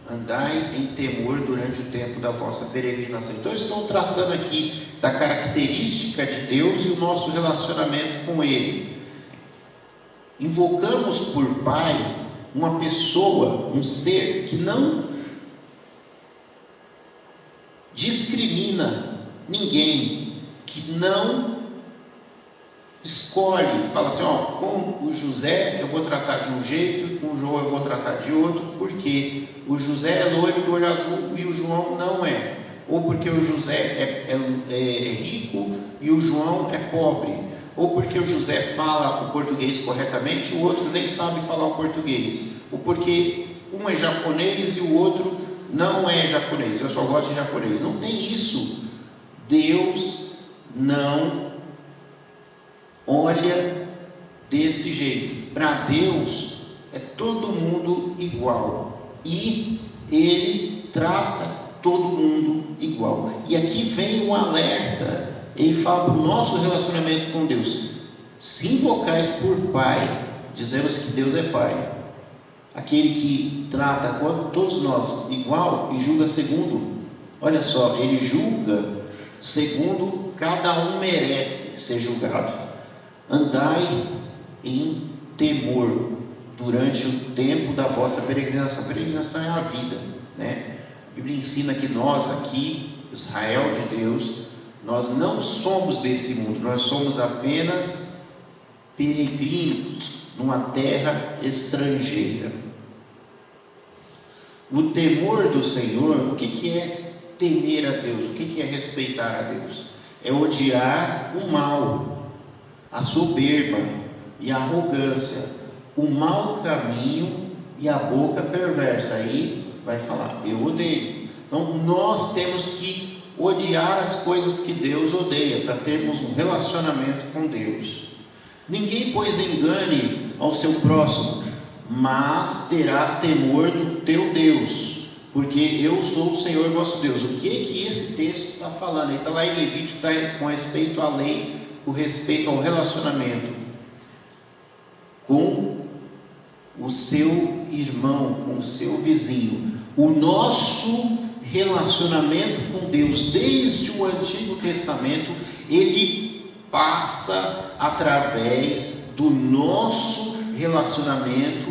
andai em temor durante o tempo da vossa peregrinação. Então eu estou tratando aqui da característica de Deus e o nosso relacionamento com Ele. Invocamos por Pai uma pessoa, um ser que não discrimina ninguém, que não escolhe, fala assim: com o José eu vou tratar de um jeito, com o João eu vou tratar de outro, porque o José é loiro do olho azul e o João não é, ou porque o José é rico e o João é pobre, ou porque o José fala o português corretamente e o outro nem sabe falar o português, ou porque um é japonês e o outro não é japonês, eu só gosto de japonês. Não tem isso. Deus não olha desse jeito. Para Deus é todo mundo igual, e Ele trata todo mundo igual. E aqui vem um alerta. Ele fala do nosso relacionamento com Deus. Se invocais por Pai, dizemos que Deus é Pai, aquele que trata todos nós igual e julga segundo, olha só, Ele julga segundo cada um merece ser julgado. Andai em temor durante o tempo da vossa peregrinação. A peregrinação é a vida, né? A Bíblia ensina que nós aqui, Israel de Deus, nós não somos desse mundo, nós somos apenas peregrinos numa terra estrangeira. O temor do Senhor, o que é temer a Deus? O que é respeitar a Deus? É odiar o mal, a soberba e a arrogância, o mau caminho e a boca perversa. Aí vai falar: eu odeio. Então nós temos que odiar as coisas que Deus odeia, para termos um relacionamento com Deus. Ninguém, pois, engane ao seu próximo, mas terás temor do teu Deus, porque eu sou o Senhor vosso Deus. O que esse texto está falando? Ele está lá em Levítico, está com respeito à lei, com respeito ao relacionamento com o seu irmão, com o seu vizinho. O nosso relacionamento com Deus, desde o Antigo Testamento, ele passa através do nosso relacionamento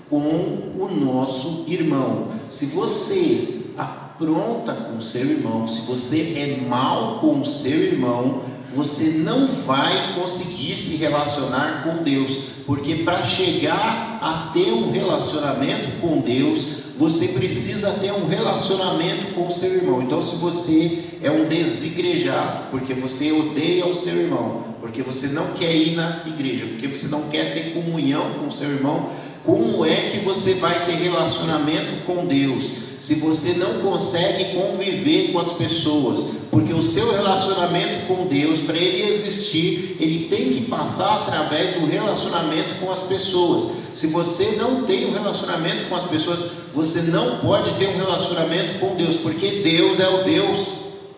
com o nosso irmão. Se você apronta com o seu irmão, se você é mal com o seu irmão, você não vai conseguir se relacionar com Deus, porque para chegar a ter um relacionamento relacionamento com Deus, você precisa ter um relacionamento com o seu irmão. Então, se você é um desigrejado, porque você odeia o seu irmão, porque você não quer ir na igreja, porque você não quer ter comunhão com o seu irmão, como é que você vai ter relacionamento com Deus se você não consegue conviver com as pessoas? Porque o seu relacionamento com Deus, para ele existir, ele tem que passar através do relacionamento com as pessoas. Se você não tem um relacionamento com as pessoas, você não pode ter um relacionamento com Deus, porque Deus é o Deus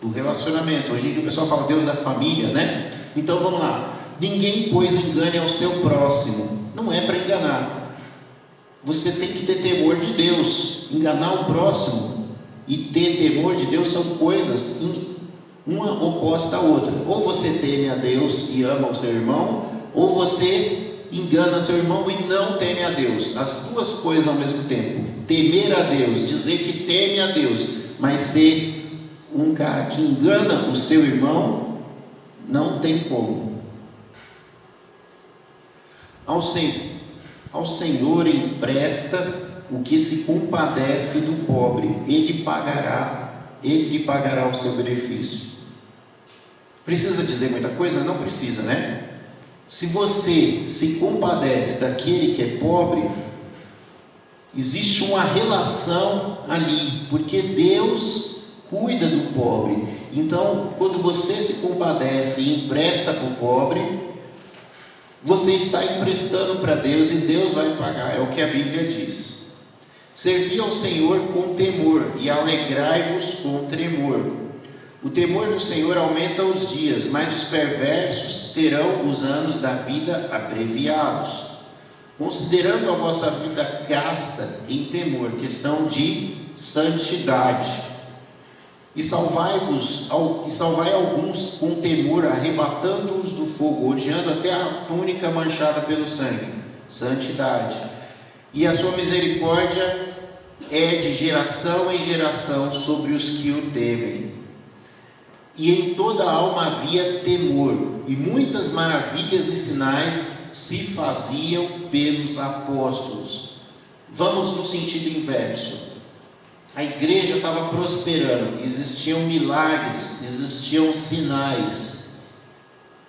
do relacionamento. Hoje em dia o pessoal fala Deus da família, né? Então vamos lá. Ninguém, pois, engane ao seu próximo. Não é para enganar. Você tem que ter temor de Deus. Enganar o próximo e ter temor de Deus são coisas uma oposta à outra. Ou você teme a Deus e ama o seu irmão, ou você engana seu irmão e não teme a Deus. As duas coisas ao mesmo tempo. Temer a Deus, dizer que teme a Deus, mas ser um cara que engana o seu irmão, não tem como. Ao Senhor empresta o que se compadece do pobre, ele lhe pagará o seu benefício. Precisa dizer muita coisa? Não precisa, né? Se você se compadece daquele que é pobre, existe uma relação ali, porque Deus cuida do pobre. Então, quando você se compadece e empresta para o pobre, você está emprestando para Deus e Deus vai pagar, é o que a Bíblia diz. Servi ao Senhor com temor e alegrai-vos com tremor. O temor do Senhor aumenta os dias, mas os perversos terão os anos da vida abreviados. Considerando a vossa vida casta em temor, questão de santidade. E salvai alguns com temor, arrebatando-os do fogo, odiando até a túnica manchada pelo sangue. Santidade. E a sua misericórdia é de geração em geração sobre os que o temem. E em toda a alma havia temor, e muitas maravilhas e sinais se faziam pelos apóstolos. Vamos no sentido inverso. A igreja estava prosperando, existiam milagres, existiam sinais.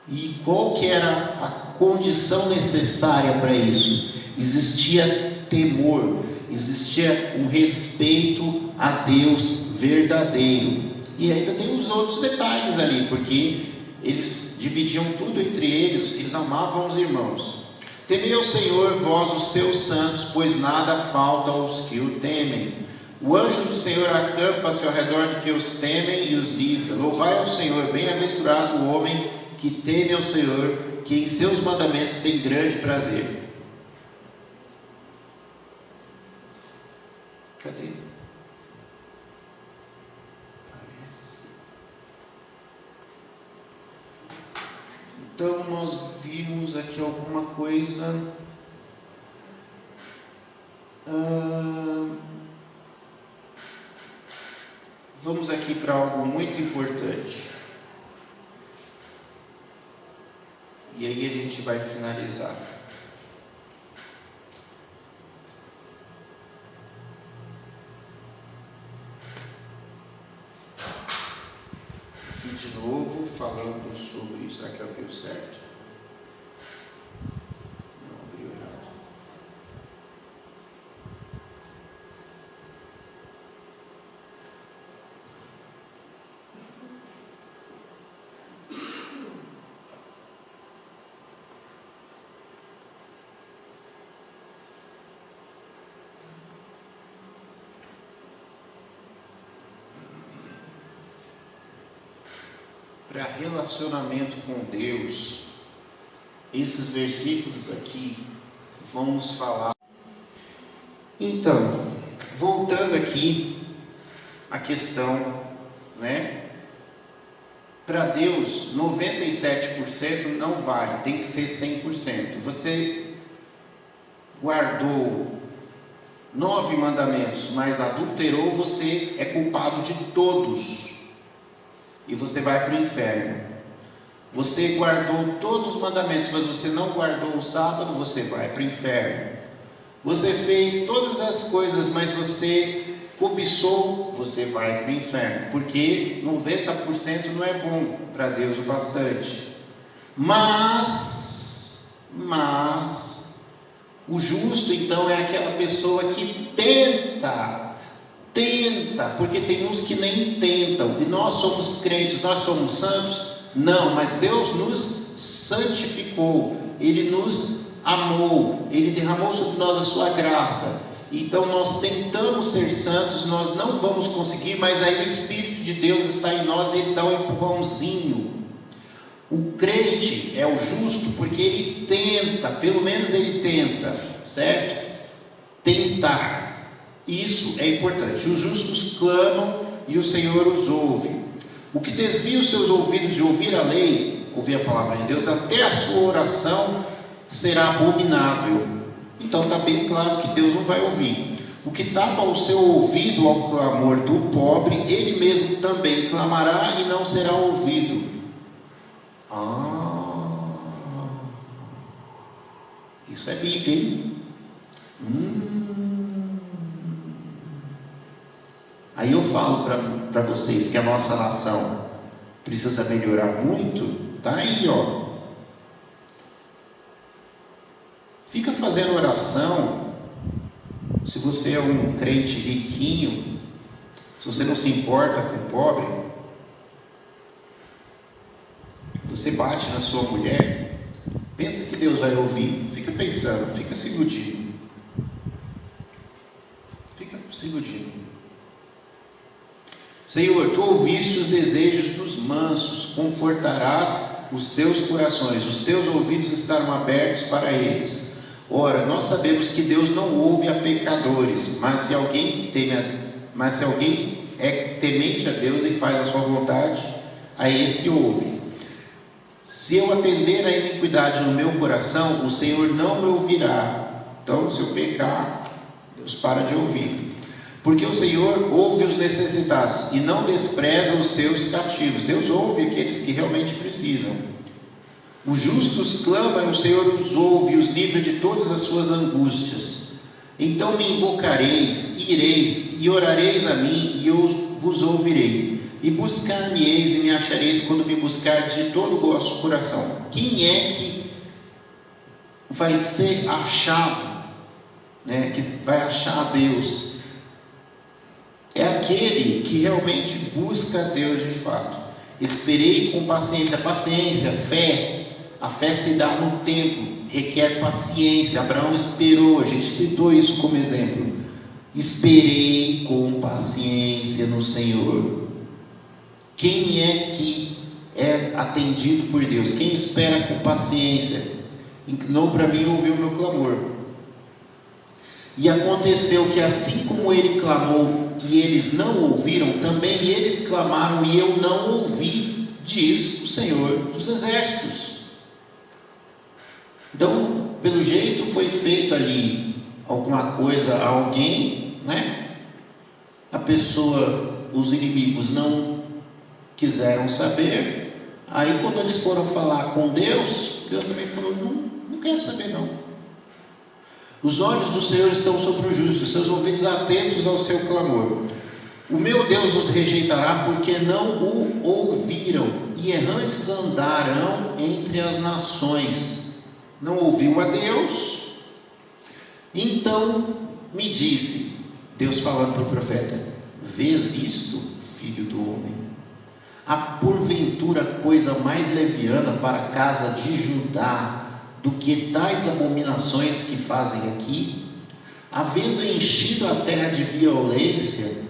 E qual que era a condição necessária para isso? Existia temor, existia um respeito a Deus verdadeiro. E ainda tem os outros detalhes ali, porque eles dividiam tudo entre eles, eles amavam os irmãos. Temei ao Senhor, vós os seus santos, pois nada falta aos que o temem. O anjo do Senhor acampa-se ao redor de que os temem e os livra. Louvai ao Senhor, bem-aventurado o homem que teme ao Senhor, que em seus mandamentos tem grande prazer. Cadê? Parece. Então nós vimos aqui alguma coisa. Vamos aqui para algo muito importante. E aí a gente vai finalizar. Aqui de novo, falando sobre isso. Será que abriu certo? Não, abriu errado. Para relacionamento com Deus, esses versículos aqui vão nos falar. Então, voltando aqui à questão, né? Para Deus, 97% não vale, tem que ser 100%. Você guardou 9 mandamentos, mas adulterou, você é culpado de todos. E você vai para o inferno. Você guardou todos os mandamentos, mas você não guardou o sábado, você vai para o inferno. Você fez todas as coisas, mas você cobiçou, você vai para o inferno, porque 90% não é bom para Deus o bastante. Mas o justo então é aquela pessoa que tenta, porque tem uns que nem tentam. E nós somos crentes, nós somos santos? Não, mas Deus nos santificou, Ele nos amou, Ele derramou sobre nós a sua graça. Então nós tentamos ser santos, nós não vamos conseguir, mas aí o Espírito de Deus está em nós e Ele dá um empurrãozinho. O crente é o justo porque ele tenta, pelo menos ele tenta, certo? Tentar, isso é importante. Os justos clamam e o Senhor os ouve. O que desvia os seus ouvidos de ouvir a lei, ouvir a palavra de Deus, até a sua oração será abominável. Então está bem claro que Deus não vai ouvir. O que tapa o seu ouvido ao clamor do pobre, ele mesmo também clamará e não será ouvido. Isso é Bíblia, hein? Aí eu falo para vocês que a nossa nação precisa melhorar muito. Tá aí, ó. Fica fazendo oração. Se você é um crente riquinho, se você não se importa com o pobre, você bate na sua mulher, pensa que Deus vai ouvir. Fica pensando, fica se iludindo. Fica se iludindo. Senhor, tu ouviste os desejos dos mansos, confortarás os seus corações, os teus ouvidos estarão abertos para eles. Ora, nós sabemos que Deus não ouve a pecadores, mas se alguém é temente a Deus e faz a sua vontade, a esse ouve. Se eu atender a iniquidade no meu coração, o Senhor não me ouvirá. Então, se eu pecar, Deus para de ouvir. Porque o Senhor ouve os necessitados e não despreza os seus cativos. Deus ouve aqueles que realmente precisam. Os justos clamam e o Senhor os ouve e os livra de todas as suas angústias. Então me invocareis, ireis e orareis a mim e eu vos ouvirei. E buscar-me-eis e me achareis quando me buscardes de todo o vosso coração. Quem é que vai ser achado, que vai achar a Deus? É aquele que realmente busca a Deus de fato. Esperei com paciência, fé. A fé se dá no tempo, requer paciência. Abraão esperou, a gente citou isso como exemplo. Esperei com paciência no Senhor. Quem é que é atendido por Deus? Quem espera com paciência? Inclinou para mim e ouviu o meu clamor. E aconteceu que assim como ele clamou e eles não ouviram, também eles clamaram e eu não ouvi, diz o Senhor dos Exércitos. Então, pelo jeito foi feito ali alguma coisa a alguém, A pessoa, os inimigos não quiseram saber. Aí quando eles foram falar com Deus, Deus também falou, não quero saber não. Os olhos do Senhor estão sobre o justo, seus ouvidos atentos ao seu clamor. O meu Deus os rejeitará porque não o ouviram, e errantes andarão entre as nações. Não ouviu a Deus. Então me disse, Deus falando para o profeta, vês isto, filho do homem? Há porventura coisa mais leviana para a casa de Judá do que tais abominações que fazem aqui? Havendo enchido a terra de violência,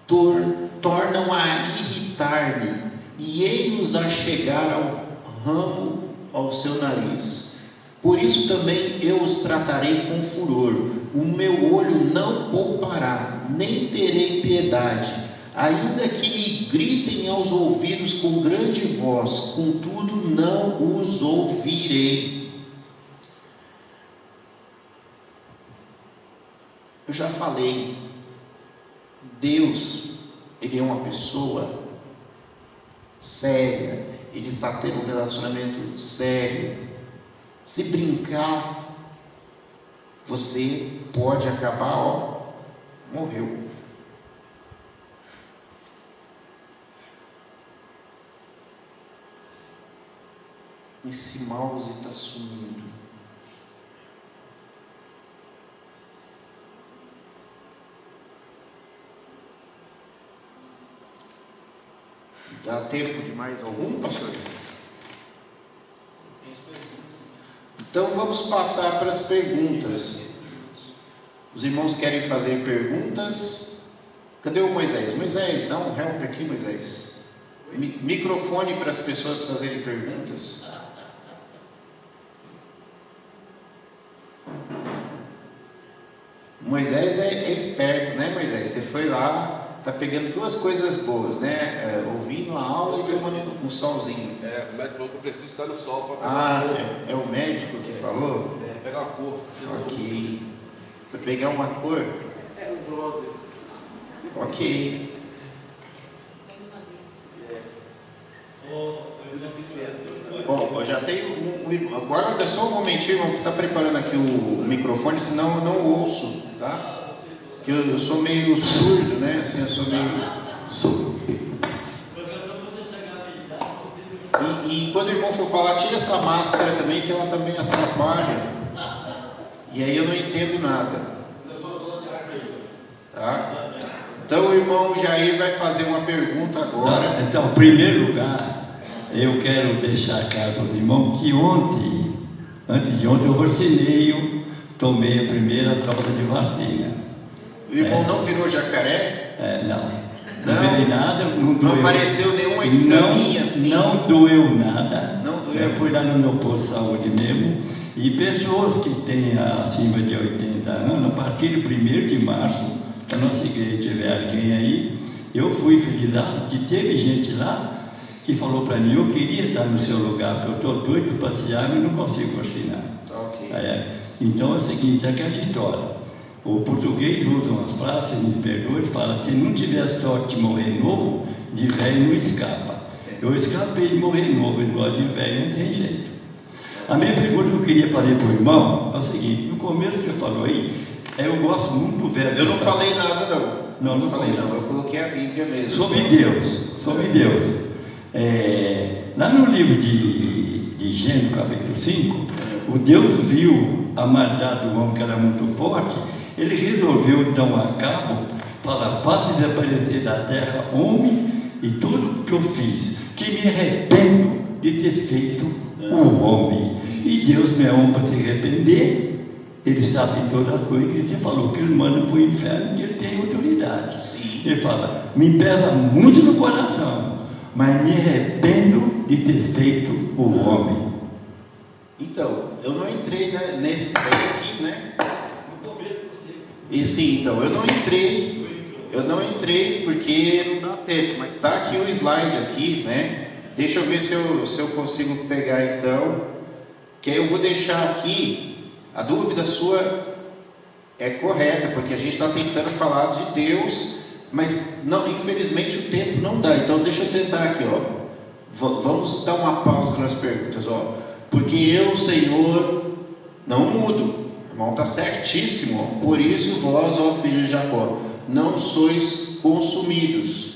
tornam a irritar-me, e ei-nos a chegar ao ramo ao seu nariz. Por isso também eu os tratarei com furor, o meu olho não poupará, nem terei piedade, ainda que me gritem aos ouvidos com grande voz, contudo não os ouvirei. Eu já falei, Deus, Ele é uma pessoa séria, Ele está tendo um relacionamento sério. Se brincar, você pode acabar, ó, morreu. Esse mouse está sumindo. Dá tempo de mais algum, pastor? Então vamos passar para as perguntas. Os irmãos querem fazer perguntas? Cadê o Moisés? Moisés, dá um help aqui, Moisés. Microfone para as pessoas fazerem perguntas. Moisés é esperto, né, Moisés? Você foi lá, tá pegando duas coisas boas, né? Ouvindo a aula e tomando um solzinho. O médico falou que eu preciso ficar no sol para pegar uma cor. É o médico que falou? Pegar uma cor. Ok. Para pegar uma cor? Um bronze. Ok. Bom, já tem aguarda só um momentinho, irmão, que está preparando aqui o microfone, senão eu não ouço, tá? Porque eu sou meio surdo, né? Assim, eu sou meio surdo. E quando o irmão for falar, tira essa máscara também, que ela também atrapalha. E aí eu não entendo nada. Tá? Então o irmão Jair vai fazer uma pergunta agora. Tá, então, em primeiro lugar, eu quero deixar claro para os irmãos que antes de ontem, eu vacinei, tomei a primeira dose de vacina. O irmão não virou jacaré? Não virei nada, não doeu. Não apareceu nenhuma escaminha assim? Não doeu nada. Não doeu? Eu fui lá no meu posto de saúde mesmo. E pessoas que têm acima de 80 anos, a partir do 1º de março, se a nossa igreja tiver alguém aí, eu fui feliz que teve gente lá que falou para mim, eu queria estar no seu lugar, porque eu estou doido para passear, mas não consigo vacinar. Ok. Então é o seguinte, é aquela história. O português usa umas frases, me perdoe, fala, se não tiver sorte de morrer novo, de velho não escapa. Eu escapei de morrer novo, igual de velho não tem jeito. A minha pergunta que eu queria fazer para o irmão é o seguinte, no começo você falou aí, eu gosto muito do verbo. Eu não falei nada não. Não falei não, eu coloquei a Bíblia mesmo. Sobre Deus. Lá no livro de Gênesis, capítulo 5, o Deus viu a maldade do homem que era muito forte, ele resolveu dar um acabo, falar, faça desaparecer da terra homem e tudo que eu fiz, que me arrependo de ter feito o homem. E Deus me ama para se arrepender, ele sabe todas as coisas, que ele falou que ele manda para o inferno, que ele tem autoridade. Sim. Ele fala, me pesa muito no coração, mas me arrependo de ter feito o homem. Então, eu não entrei nesse daí aqui, né? E sim, então, eu não entrei porque não dá tempo, mas está aqui o slide aqui, né? Deixa eu ver se eu consigo pegar então, que aí eu vou deixar aqui, a dúvida sua é correta, porque a gente está tentando falar de Deus, mas não, infelizmente o tempo não dá, então deixa eu tentar aqui, ó. Vamos dar uma pausa nas perguntas, ó. Porque eu, Senhor, não mudo. O irmão está certíssimo, ó. Por isso vós, ó filho de Jacó, não sois consumidos.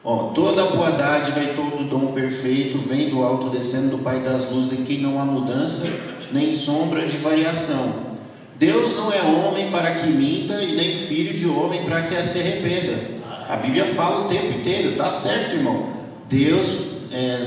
Ó, toda boa dádiva e todo dom perfeito vem do alto, descendo do Pai das luzes, em quem não há mudança nem sombra de variação. Deus não é homem para que minta, e nem filho de homem para que se arrependa. A Bíblia fala o tempo inteiro, tá certo, irmão? Deus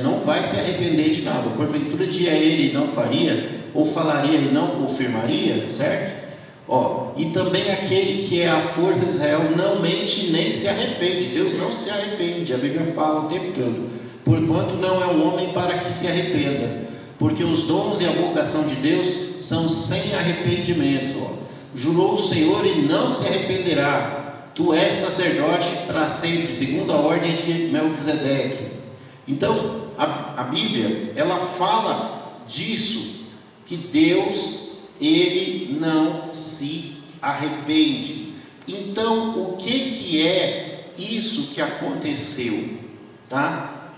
não vai se arrepender de nada. Porventura dia ele não faria, ou falaria e não confirmaria, certo? Ó, e também aquele que é a força de Israel não mente nem se arrepende. Deus não se arrepende, a Bíblia fala o tempo todo. Porquanto não é um homem para que se arrependa, porque os dons e a vocação de Deus são sem arrependimento. Ó. Jurou o Senhor e não se arrependerá. Tu és sacerdote para sempre, segundo a ordem de Melquisedeque. Então, a Bíblia, ela fala disso, que Deus, ele não se arrepende. Então, o que é isso que aconteceu? Tá?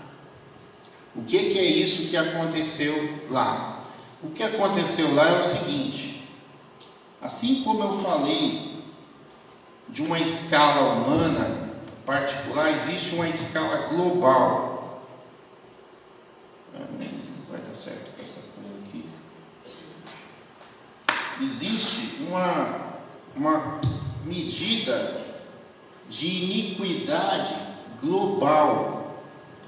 O que é isso que aconteceu lá? O que aconteceu lá é o seguinte: Assim como eu falei de uma escala humana particular, existe uma escala global. Não vai dar certo com essa coisa aqui. Existe uma medida de iniquidade global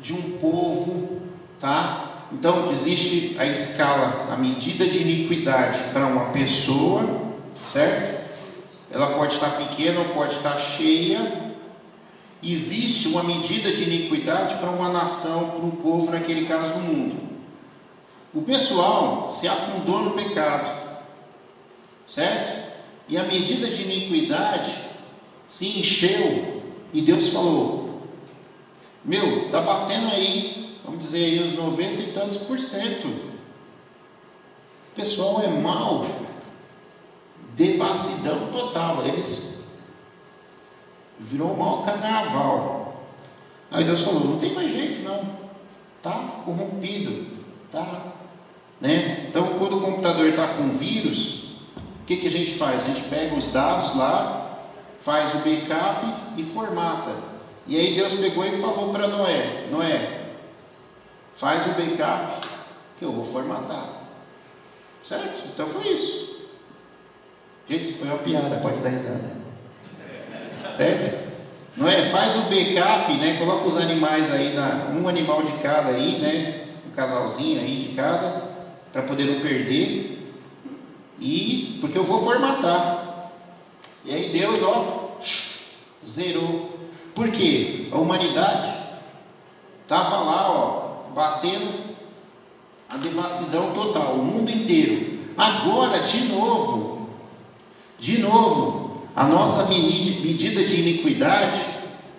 de um povo, tá? Então existe a escala, a medida de iniquidade para uma pessoa, certo? Ela pode estar pequena ou pode estar cheia. Existe uma medida de iniquidade para uma nação, para um povo, naquele caso, no mundo. O pessoal se afundou no pecado, certo? E a medida de iniquidade se encheu e Deus falou: meu, está batendo aí, vamos dizer aí, os 90 e tantos %. O pessoal é mau, devassidão total, eles virou um mau carnaval. Aí Deus falou: não tem mais jeito não, tá corrompido, tá, né? Então quando o computador está com vírus, o que a gente faz? A gente pega os dados lá, faz o backup e formata. E aí Deus pegou e falou para Noé: Noé, faz o backup que eu vou formatar, certo? Então foi isso. Gente, foi uma piada, pode dar risada. Certo? Noé, faz o backup, né? Coloca os animais aí, um animal de cada aí, né? Um casalzinho aí de cada, para poder não perder. E porque eu vou formatar. E aí Deus, ó, zerou. Por quê? A humanidade estava lá, ó, batendo a devassidão total, o mundo inteiro. Agora, de novo, a nossa medida de iniquidade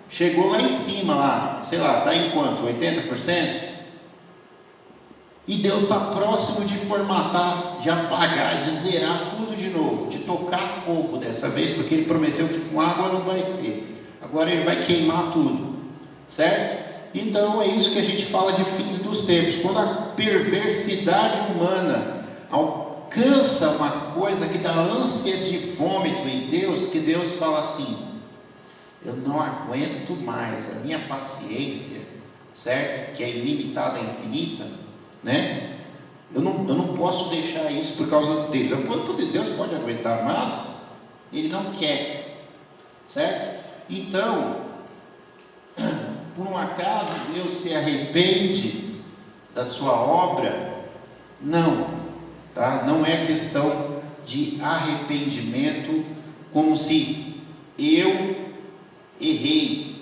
chegou lá em cima, lá, sei lá, está em quanto? 80%? E Deus está próximo de formatar, de apagar, de zerar tudo de novo, de tocar fogo dessa vez, porque Ele prometeu que com água não vai ser. Agora Ele vai queimar tudo, certo? Então é isso que a gente fala de fins dos tempos. Quando a perversidade humana alcança uma coisa que dá ânsia de vômito em Deus, que Deus fala assim: eu não aguento mais, a minha paciência, certo? Que é ilimitada, é infinita, né? Eu não posso deixar isso por causa dele. Deus pode aguentar, mas Ele não quer, certo? Então, por um acaso Deus se arrepende da sua obra? Não, tá? Não é questão de arrependimento como se eu errei,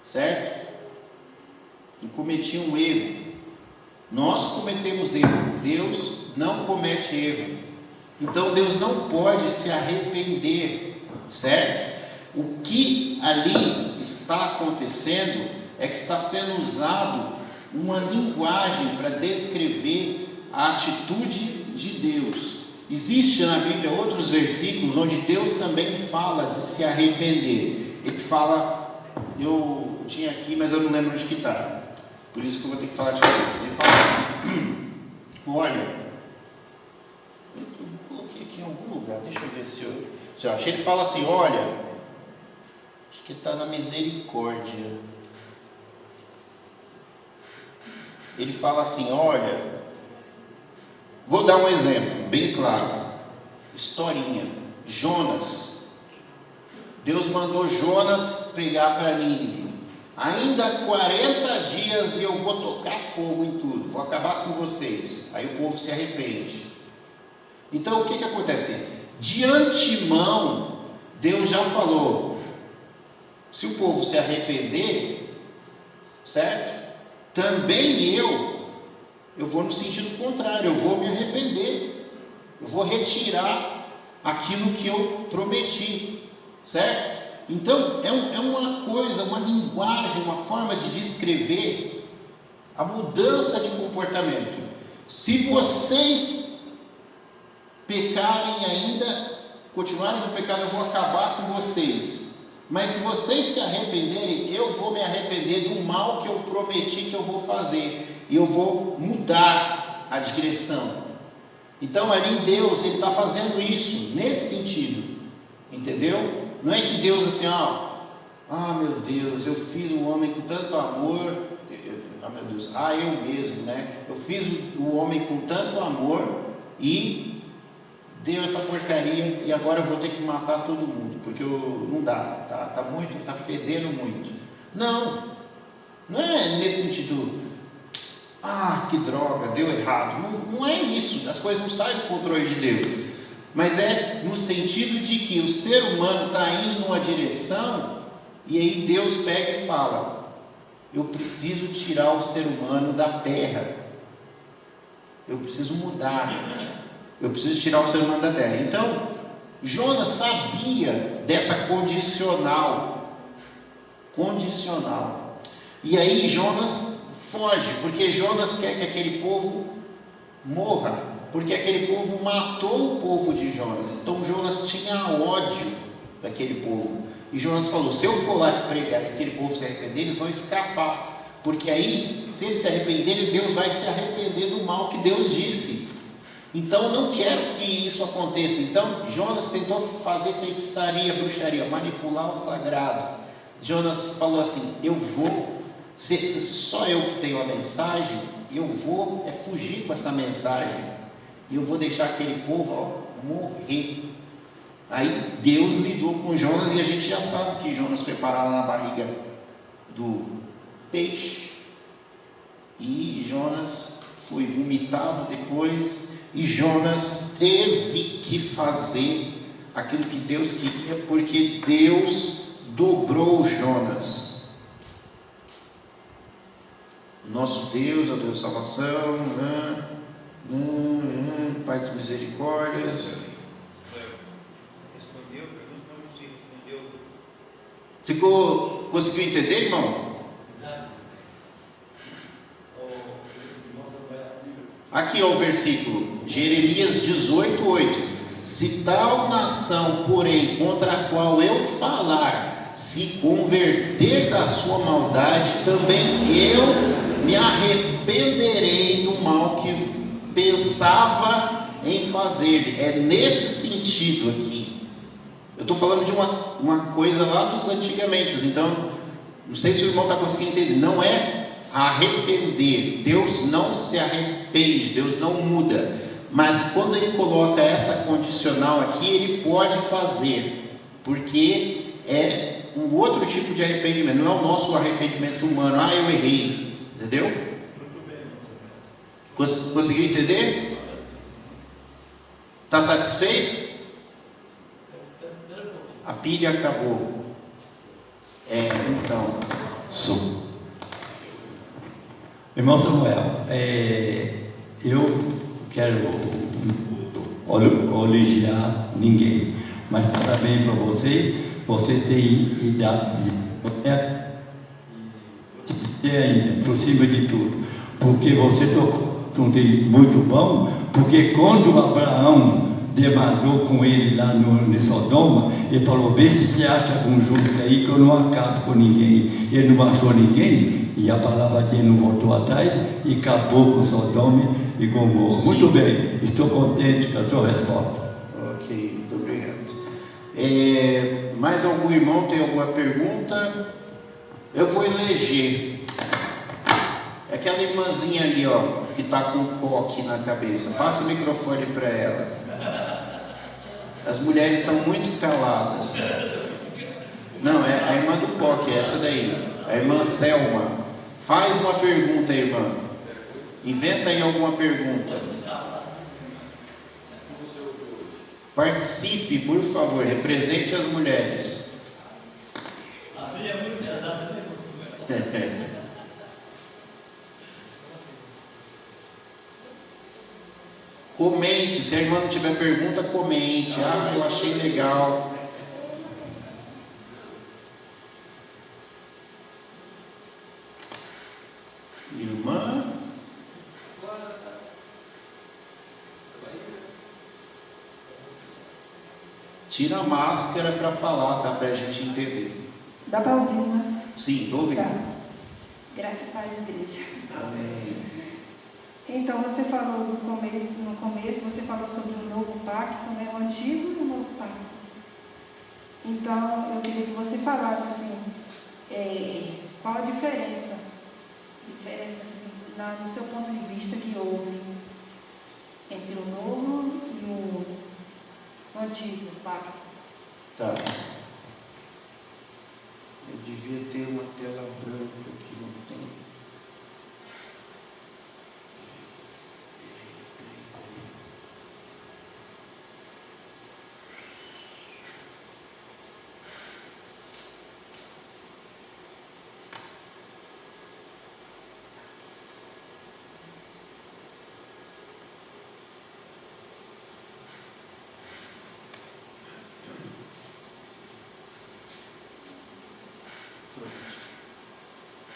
certo? Eu cometi um erro. Nós cometemos erro, Deus não comete erro. Então Deus não pode se arrepender, certo? O que ali está acontecendo é que está sendo usado uma linguagem para descrever a atitude de Deus. Existe na Bíblia outros versículos onde Deus também fala de se arrepender. Ele fala, eu tinha aqui, mas eu não lembro onde que está, por isso que eu vou ter que falar de cabeça. Ele fala assim: olha, eu coloquei aqui em algum lugar, deixa eu ver se eu achei. Ele fala assim: olha, acho que está na misericórdia. Ele fala assim: olha, vou dar um exemplo bem claro, historinha. Jonas, Deus mandou Jonas pregar para Nínive. Ainda 40 dias e eu vou tocar fogo em tudo, vou acabar com vocês. Aí o povo se arrepende. Então o que acontece? De antemão, Deus já falou: se o povo se arrepender, certo? Também eu vou no sentido contrário, eu vou me arrepender, eu vou retirar aquilo que eu prometi, certo? Então é uma coisa, uma linguagem, uma forma de descrever a mudança de comportamento. Se vocês pecarem ainda, continuarem no pecado, eu vou acabar com vocês. Mas se vocês se arrependerem, eu vou me arrepender do mal que eu prometi que eu vou fazer. E eu vou mudar a direção. Então ali Deus, ele está fazendo isso, nesse sentido, entendeu? Não é que Deus assim, meu Deus, eu fiz o homem com tanto amor, meu Deus, eu mesmo, né? Eu fiz o homem com tanto amor e deu essa porcaria e agora eu vou ter que matar todo mundo, porque não dá, tá fedendo muito. Não é nesse sentido, que droga, deu errado. Não é isso, as coisas não saem do controle de Deus, mas é no sentido de que o ser humano está indo numa direção e aí Deus pega e fala: eu preciso tirar o ser humano da terra, eu preciso mudar, eu preciso tirar o ser humano da terra. Então Jonas sabia dessa condicional, e aí Jonas foge, porque Jonas quer que aquele povo morra, porque aquele povo matou o povo de Jonas. Então Jonas tinha ódio daquele povo, e Jonas falou: se eu for lá pregar e aquele povo se arrepender, eles vão escapar, porque aí, se eles se arrependerem, Deus vai se arrepender do mal que Deus disse. Então não quero que isso aconteça. Então Jonas tentou fazer feitiçaria, bruxaria, manipular o sagrado. Jonas falou assim: eu vou, se só eu que tenho a mensagem, eu vou fugir com essa mensagem, e eu vou deixar aquele povo morrer. Aí Deus lidou com Jonas, e a gente já sabe que Jonas foi parar lá na barriga do peixe, e Jonas foi vomitado depois, e Jonas teve que fazer aquilo que Deus queria, porque Deus dobrou Jonas. Nosso Deus, o Deus de salvação, Pai de misericórdias. Respondeu, perguntou se respondeu. Conseguiu entender, irmão? Aqui é o versículo, Jeremias 18:8. Se tal nação, porém, contra a qual eu falar, se converter da sua maldade, também eu me arrependerei do mal que pensava em fazer. É nesse sentido aqui. Eu estou falando de uma coisa lá dos antigamente, então não sei se o irmão está conseguindo entender. Não é arrepender, Deus não se arrepende, Deus não muda, mas quando ele coloca essa condicional aqui, ele pode fazer, porque é um outro tipo de arrependimento, não é o nosso arrependimento humano. Eu errei, entendeu? Conseguiu entender? Está satisfeito? A pilha acabou. Então, Irmão Samuel, eu quero elogiar ninguém, mas parabéns para você. Você tem idade por cima de tudo, porque você tocou muito bom, porque quando Abraão demandou com ele lá no Sodoma, ele falou: vê se você acha algum justo aí, que eu não acabo com ninguém. Ele não achou ninguém, e a palavra dele não voltou atrás, e acabou com Sodoma e Gomorra. Muito bem, estou contente com a sua resposta. Ok, muito obrigado. Mais algum irmão tem alguma pergunta? Eu vou eleger aquela irmãzinha ali, que está com um coque na cabeça. Passa o microfone para ela. As mulheres estão muito caladas. Não, é a irmã do coque, é essa daí, a irmã Selma. Faz uma pergunta, irmã. Inventa aí alguma pergunta. Participe, por favor, represente as mulheres. A minha é muito verdade, né? Comente, se a irmã não tiver pergunta, comente. Eu achei legal. Irmã? Tira a máscara para falar, tá? Para a gente entender. Dá para ouvir, né? Sim, estou ouvindo. Tá. Graça e paz, igreja. Amém. Então, você falou no começo você falou sobre o novo pacto, né? O antigo e o novo pacto. Então, eu queria que você falasse assim, qual a diferença assim, no seu ponto de vista que houve entre o novo e o antigo pacto. Tá. Eu devia ter uma tela branca aqui, não tem.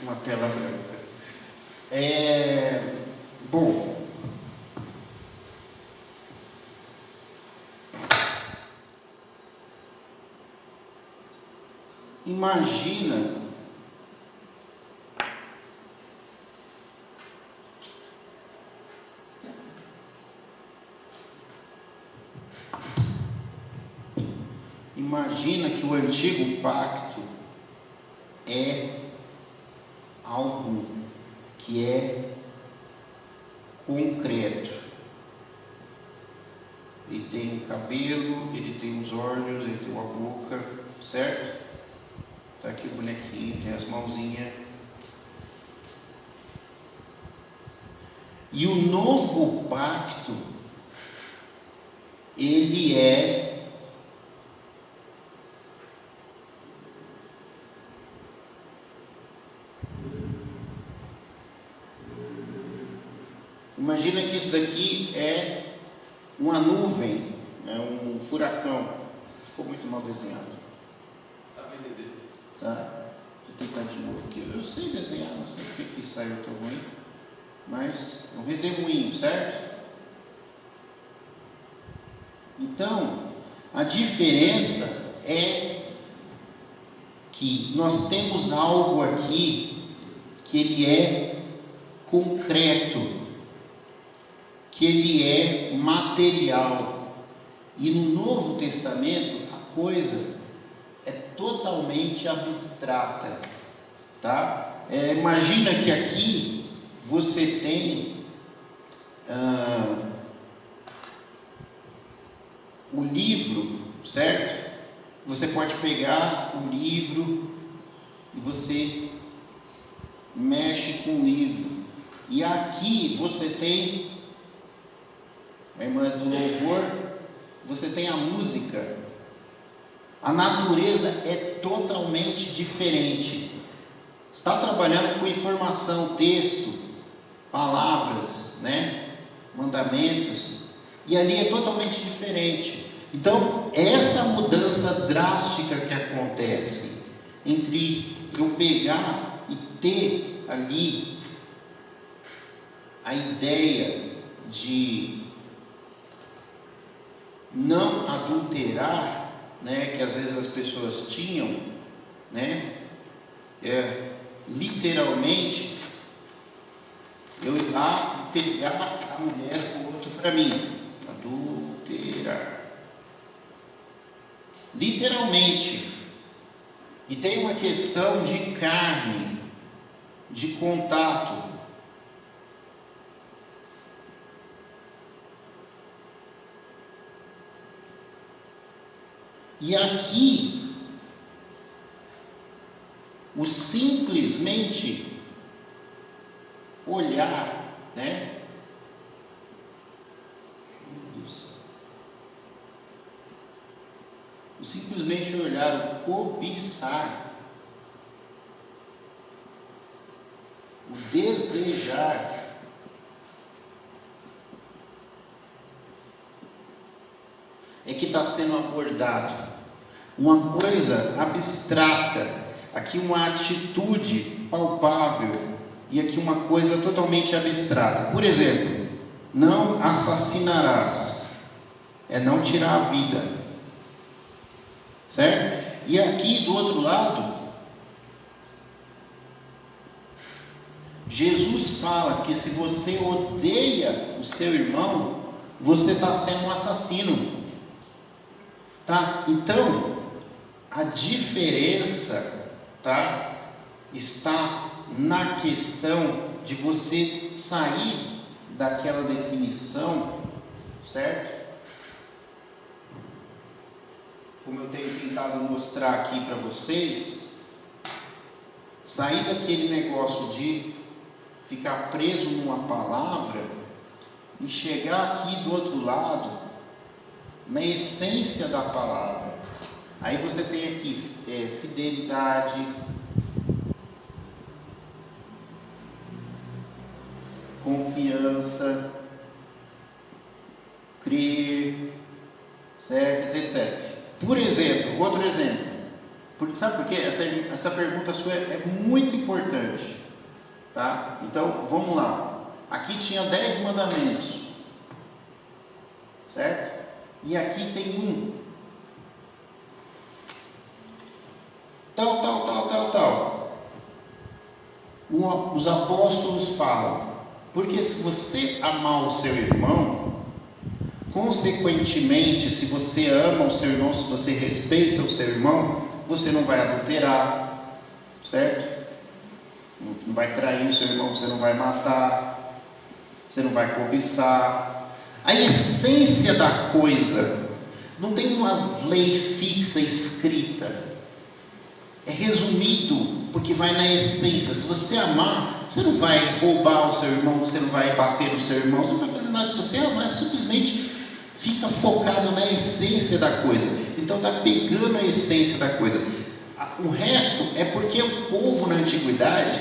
Uma tela branca. Bom, imagina que o antigo pacto é algo que é concreto. Ele tem um cabelo, ele tem os olhos, ele tem uma boca, certo? Tá aqui o bonequinho, tem as mãozinhas. E o novo pacto, ele é imagina que isso daqui é uma nuvem, é um furacão. Ficou muito mal desenhado. Tá? Vou tentar de novo aqui. Eu sei desenhar, não sei porque que saiu tão ruim. Mas é um redemoinho, certo? Então, a diferença é que nós temos algo aqui que ele é concreto, que ele é material. E no Novo Testamento a coisa é totalmente abstrata, tá? Imagina que aqui você tem o livro, certo? Você pode pegar o livro e você mexe com o livro. E aqui você tem a irmã do louvor, você tem a música. A natureza é totalmente diferente. Está trabalhando com informação, texto, palavras, né? Mandamentos, e ali é totalmente diferente. Então, essa mudança drástica que acontece entre eu pegar e ter ali a ideia de não adulterar, né, que às vezes as pessoas tinham, né, literalmente eu ir lá e pegar a mulher do outro para mim, adulterar, literalmente. E tem uma questão de carne, de contato. E aqui, o simplesmente olhar, né? O simplesmente olhar, o cobiçar, o desejar, é que está sendo abordado. Uma coisa abstrata, aqui uma atitude palpável, e aqui uma coisa totalmente abstrata. Por exemplo, não assassinarás, é não tirar a vida, certo? E aqui do outro lado, Jesus fala que se você odeia o seu irmão, você está sendo um assassino, tá? Então, a diferença, tá, está na questão de você sair daquela definição, certo? Como eu tenho tentado mostrar aqui para vocês, sair daquele negócio de ficar preso numa palavra e chegar aqui do outro lado, na essência da palavra. Aí você tem aqui fidelidade, confiança, crer, certo, etc. Por exemplo, outro exemplo. Sabe por quê? Essa pergunta sua é muito importante, tá? Então, vamos lá. Aqui tinha 10 mandamentos, certo? E aqui tem um. Tal. Os apóstolos falam, porque se você amar o seu irmão, consequentemente, se você ama o seu irmão, se você respeita o seu irmão, você não vai adulterar, certo? Não vai trair o seu irmão, você não vai matar, você não vai cobiçar. A essência da coisa não tem uma lei fixa escrita, é resumido, porque vai na essência. Se você amar, você não vai roubar o seu irmão, você não vai bater no seu irmão, você não vai fazer nada. Se você amar, simplesmente fica focado na essência da coisa. Então está pegando a essência da coisa. O resto é porque o povo na antiguidade,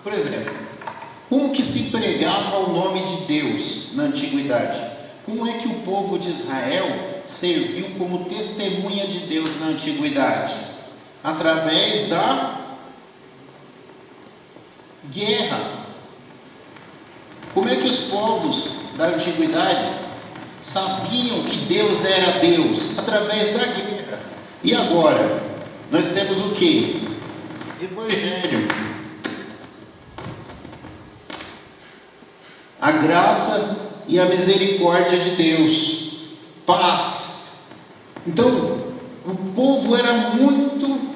por exemplo, como que se pregava o nome de Deus na antiguidade? Como é que o povo de Israel serviu como testemunha de Deus na antiguidade? Através da guerra. Como é que os povos da antiguidade sabiam que Deus era Deus? Através da guerra. E agora? Nós temos o que? Evangelho. A graça e a misericórdia de Deus. Paz. Então, o povo era muito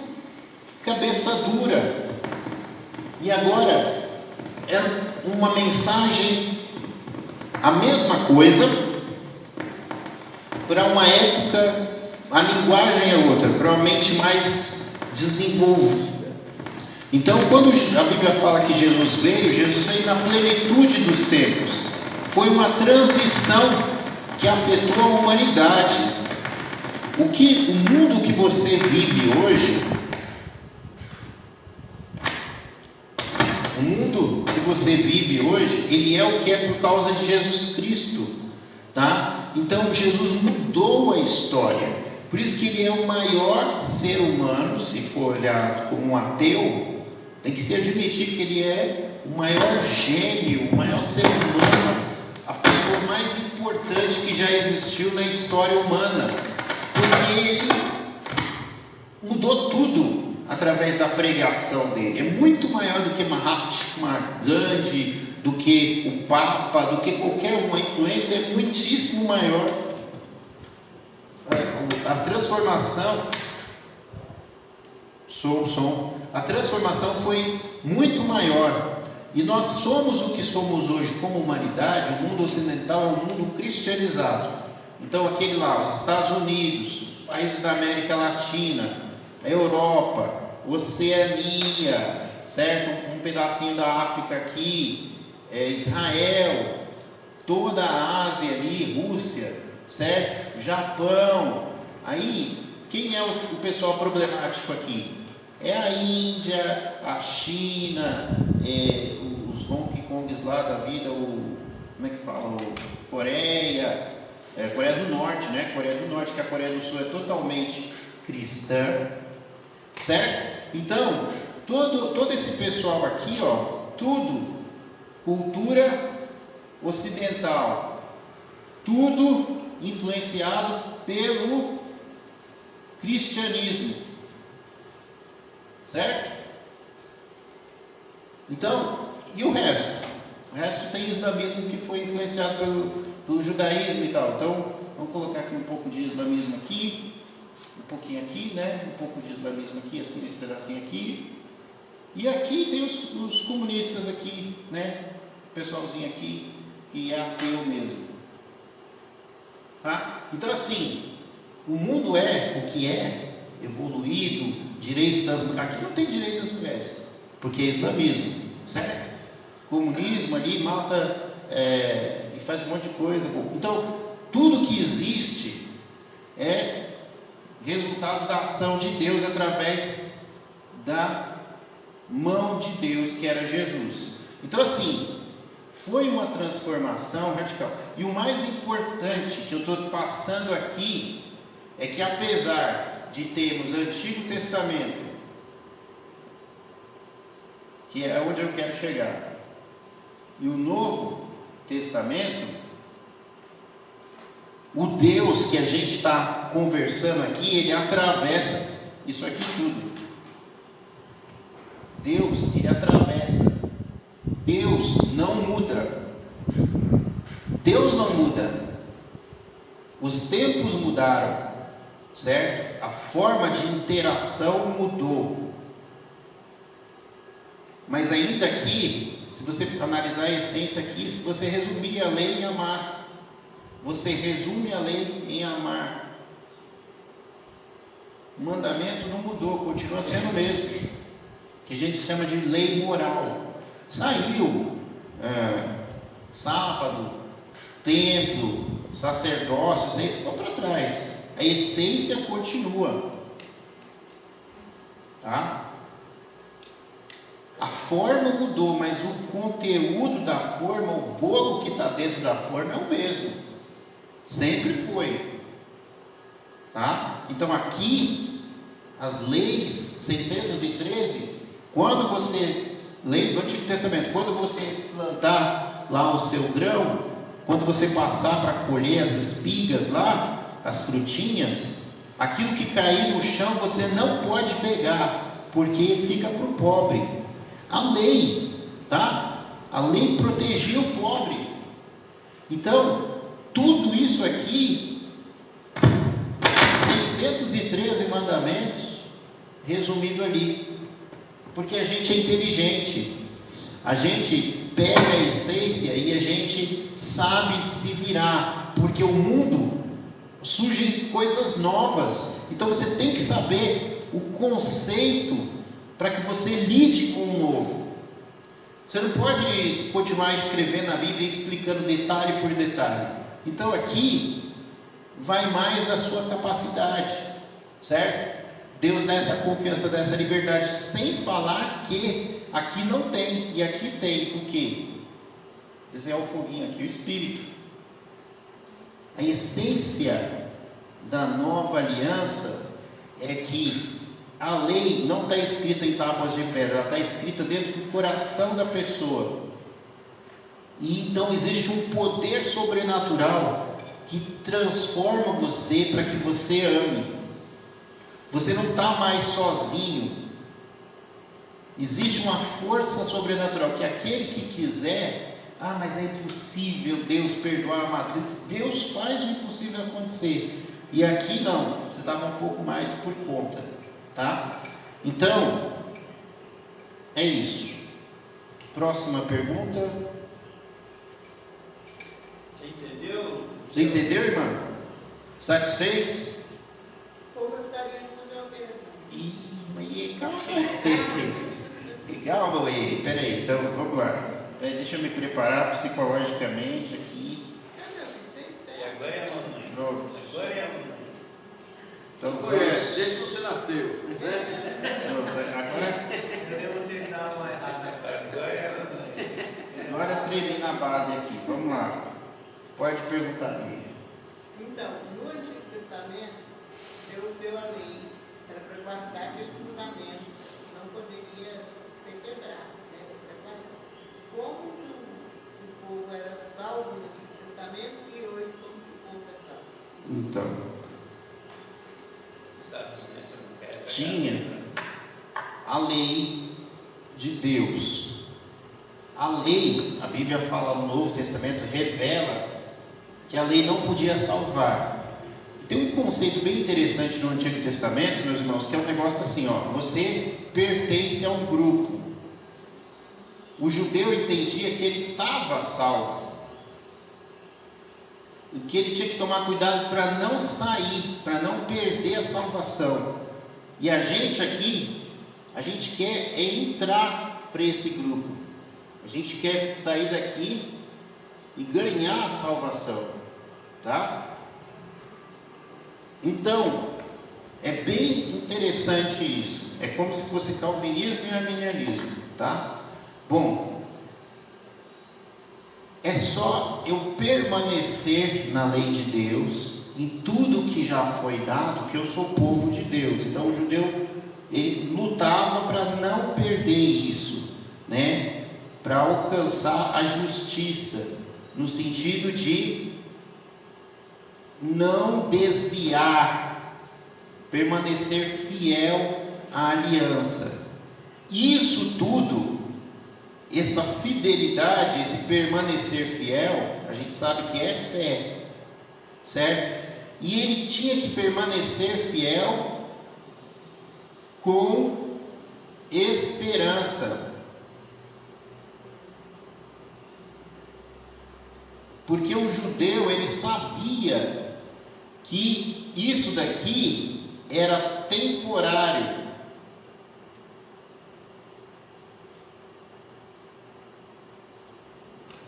cabeça dura. E agora é uma mensagem, a mesma coisa, para uma época, a linguagem é outra, para uma mente mais desenvolvida. Então, quando a Bíblia fala que Jesus veio na plenitude dos tempos. Foi uma transição que afetou a humanidade. O mundo que você vive hoje, ele é o que é por causa de Jesus Cristo, tá? Então Jesus mudou a história. Por isso que ele é o maior ser humano. Se for olhado como um ateu, tem que se admitir que ele é o maior gênio, o maior ser humano, a pessoa mais importante que já existiu na história humana, porque ele mudou tudo através da pregação dele. É muito maior do que Mahatma Gandhi, do que o Papa, do que qualquer uma. Influência é muitíssimo maior. A transformação a transformação foi muito maior. E nós somos o que somos hoje como humanidade. O mundo ocidental é um mundo cristianizado. Então aquele lá, os Estados Unidos, os países da América Latina, a Europa, Oceania, certo? Um pedacinho da África aqui, Israel, toda a Ásia ali, Rússia, certo? Japão. Aí, quem é o pessoal problemático aqui? É a Índia, a China, os Hong Kongs lá da vida, como é que fala? Coreia do Norte, né? Coreia do Norte, que a Coreia do Sul é totalmente cristã, certo? Então, todo esse pessoal aqui, tudo cultura ocidental, tudo influenciado pelo cristianismo, certo? Então, E o resto? O resto tem islamismo que foi influenciado pelo judaísmo e tal. Então, vamos colocar aqui um pouco de islamismo aqui, um pouquinho aqui, né? Um pouco de islamismo aqui, assim, esse pedacinho aqui. E aqui tem os comunistas aqui, né? O pessoalzinho aqui que é ateu mesmo. Tá? Então, assim, o mundo é o que é, evoluído, direito das mulheres. Aqui não tem direito das mulheres, porque é islamismo, certo? Comunismo ali mata e faz um monte de coisa. Então, tudo que existe é resultado da ação de Deus através da mão de Deus, que era Jesus. Então, assim, foi uma transformação radical. E o mais importante que eu estou passando aqui é que, apesar de termos o Antigo Testamento, que é onde eu quero chegar, e o Novo Testamento, o Deus que a gente está conversando aqui, ele atravessa isso aqui tudo. Deus, ele atravessa. Deus não muda. Deus não muda. Os tempos mudaram, certo? A forma de interação mudou. Mas ainda aqui, se você analisar a essência aqui, se você resumir a lei em amar, você resume a lei em amar. O mandamento não mudou, continua sendo o mesmo, que a gente chama de lei moral. Saiu sábado, templo, sacerdócio, isso aí ficou para trás. A essência continua, tá? A forma mudou, mas o conteúdo da forma, o bolo que está dentro da forma é o mesmo. Sempre foi, tá? Então aqui, as leis 613, quando você lê do Antigo Testamento, quando você plantar lá o seu grão, quando você passar para colher as espigas lá, as frutinhas, aquilo que cair no chão você não pode pegar, porque fica para o pobre. A lei, tá? A lei protegia o pobre. Então, tudo isso aqui, 613 mandamentos, resumido ali, porque a gente é inteligente, a gente pega a essência e a gente sabe se virar, porque o mundo surgem coisas novas, então você tem que saber o conceito para que você lide com o novo. Você não pode continuar escrevendo a Bíblia e explicando detalhe por detalhe. Então aqui vai mais da sua capacidade, certo? Deus dá essa confiança, dá essa liberdade, sem falar que aqui não tem, e aqui tem o quê? Esse é o foguinho aqui, o Espírito. A essência da nova aliança é que a lei não está escrita em tábuas de pedra, ela está escrita dentro do coração da pessoa. E então existe um poder sobrenatural que transforma você para que você ame. Você não está mais sozinho. Existe uma força sobrenatural que aquele que quiser, mas é impossível Deus perdoar, mas Deus faz o impossível acontecer. E aqui não, você estava um pouco mais por conta, tá? Então, é isso. Próxima pergunta. Você entendeu? Você entendeu, irmã? Satisfez? Eu gostaria de fazer uma pergunta. Calma, peraí, então vamos lá. Deixa eu me preparar psicologicamente aqui. Meu filho, você espera. E agora é a mamãe. Pronto. Agora é a mamãe. Então Conhece, desde que você nasceu. pronto, agora Eu você estava errado. Agora é a mamãe. Agora tremi na base aqui, vamos lá. Pode perguntar aí. Então, no Antigo Testamento, Deus deu a lei, era para guardar aqueles mandamentos, não poderia ser quebrado, né? Como o povo era salvo no Antigo Testamento e hoje como o povo é salvo? Então, Sabe, né? Você não quer. tinha a lei de Deus. a lei, a Bíblia fala no Novo Testamento, revela que a lei não podia salvar. Tem um conceito bem interessante no Antigo Testamento, meus irmãos, que é um negócio assim, ó, você pertence a um grupo. O judeu entendia que ele estava salvo, e que ele tinha que tomar cuidado para não sair, para não perder a salvação. E a gente aqui, a gente quer entrar para esse grupo, a gente quer sair daqui e ganhar a salvação, tá? Então, é bem interessante isso. É como se fosse calvinismo e arminianismo, tá? Bom, é só eu permanecer na lei de Deus, em tudo que já foi dado, que eu sou povo de Deus. Então o judeu, ele lutava para não perder isso, né? Para alcançar a justiça, no sentido de não desviar, permanecer fiel à aliança. Isso tudo, essa fidelidade, esse permanecer fiel, a gente sabe que é fé, certo? E ele tinha que permanecer fiel com esperança, porque o judeu, ele sabia que isso daqui era temporário.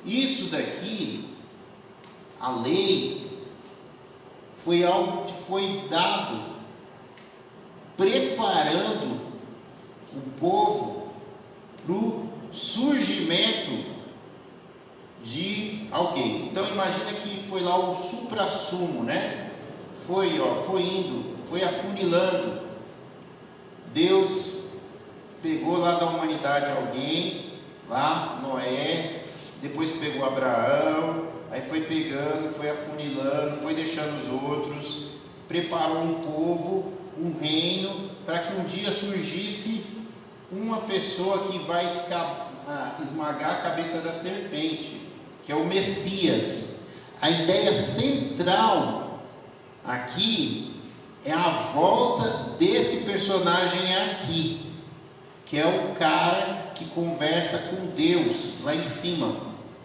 Isso daqui, a lei, foi algo que foi dado, preparando o povo para o surgimento de alguém. Então imagina que foi lá o suprassumo, né? Foi indo, foi afunilando. Deus pegou lá da humanidade alguém, lá Noé, depois pegou Abraão, aí foi pegando, foi afunilando, foi deixando os outros, preparou um povo, um reino, para que um dia surgisse uma pessoa que vai esmagar a cabeça da serpente, que é o Messias. A ideia central aqui é a volta desse personagem aqui, que é o cara que conversa com Deus lá em cima,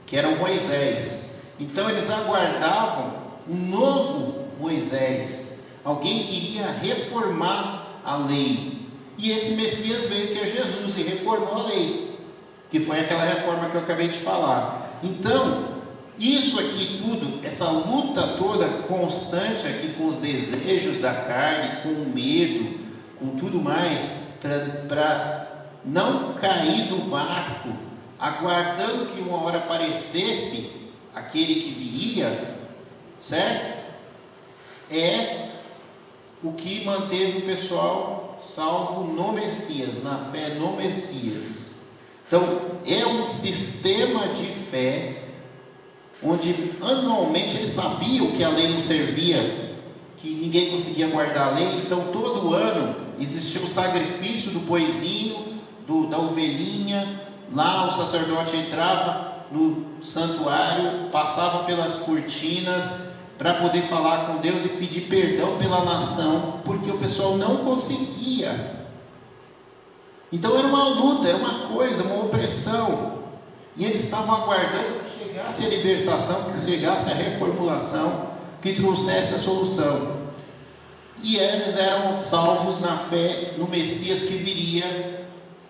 que era o Moisés. Então eles aguardavam um novo Moisés, alguém que iria reformar a lei. E esse Messias veio, que é Jesus, e reformou a lei, que foi aquela reforma que eu acabei de falar. Então, isso aqui tudo, essa luta toda constante aqui com os desejos da carne, com o medo, com tudo mais, para não cair do barco, aguardando que uma hora aparecesse aquele que viria, certo? É o que manteve o pessoal salvo no Messias, na fé no Messias. Então, é um sistema de fé onde anualmente eles sabiam que a lei não servia, que ninguém conseguia guardar a lei. Então todo ano existia o sacrifício do boizinho, da ovelhinha. Lá o sacerdote entrava no santuário, passava pelas cortinas para poder falar com Deus e pedir perdão pela nação, porque o pessoal não conseguia. Então era uma luta, era uma coisa, uma opressão. E eles estavam aguardando que chegasse a libertação, que chegasse a reformulação, que trouxesse a solução. E eles eram salvos na fé no Messias que viria,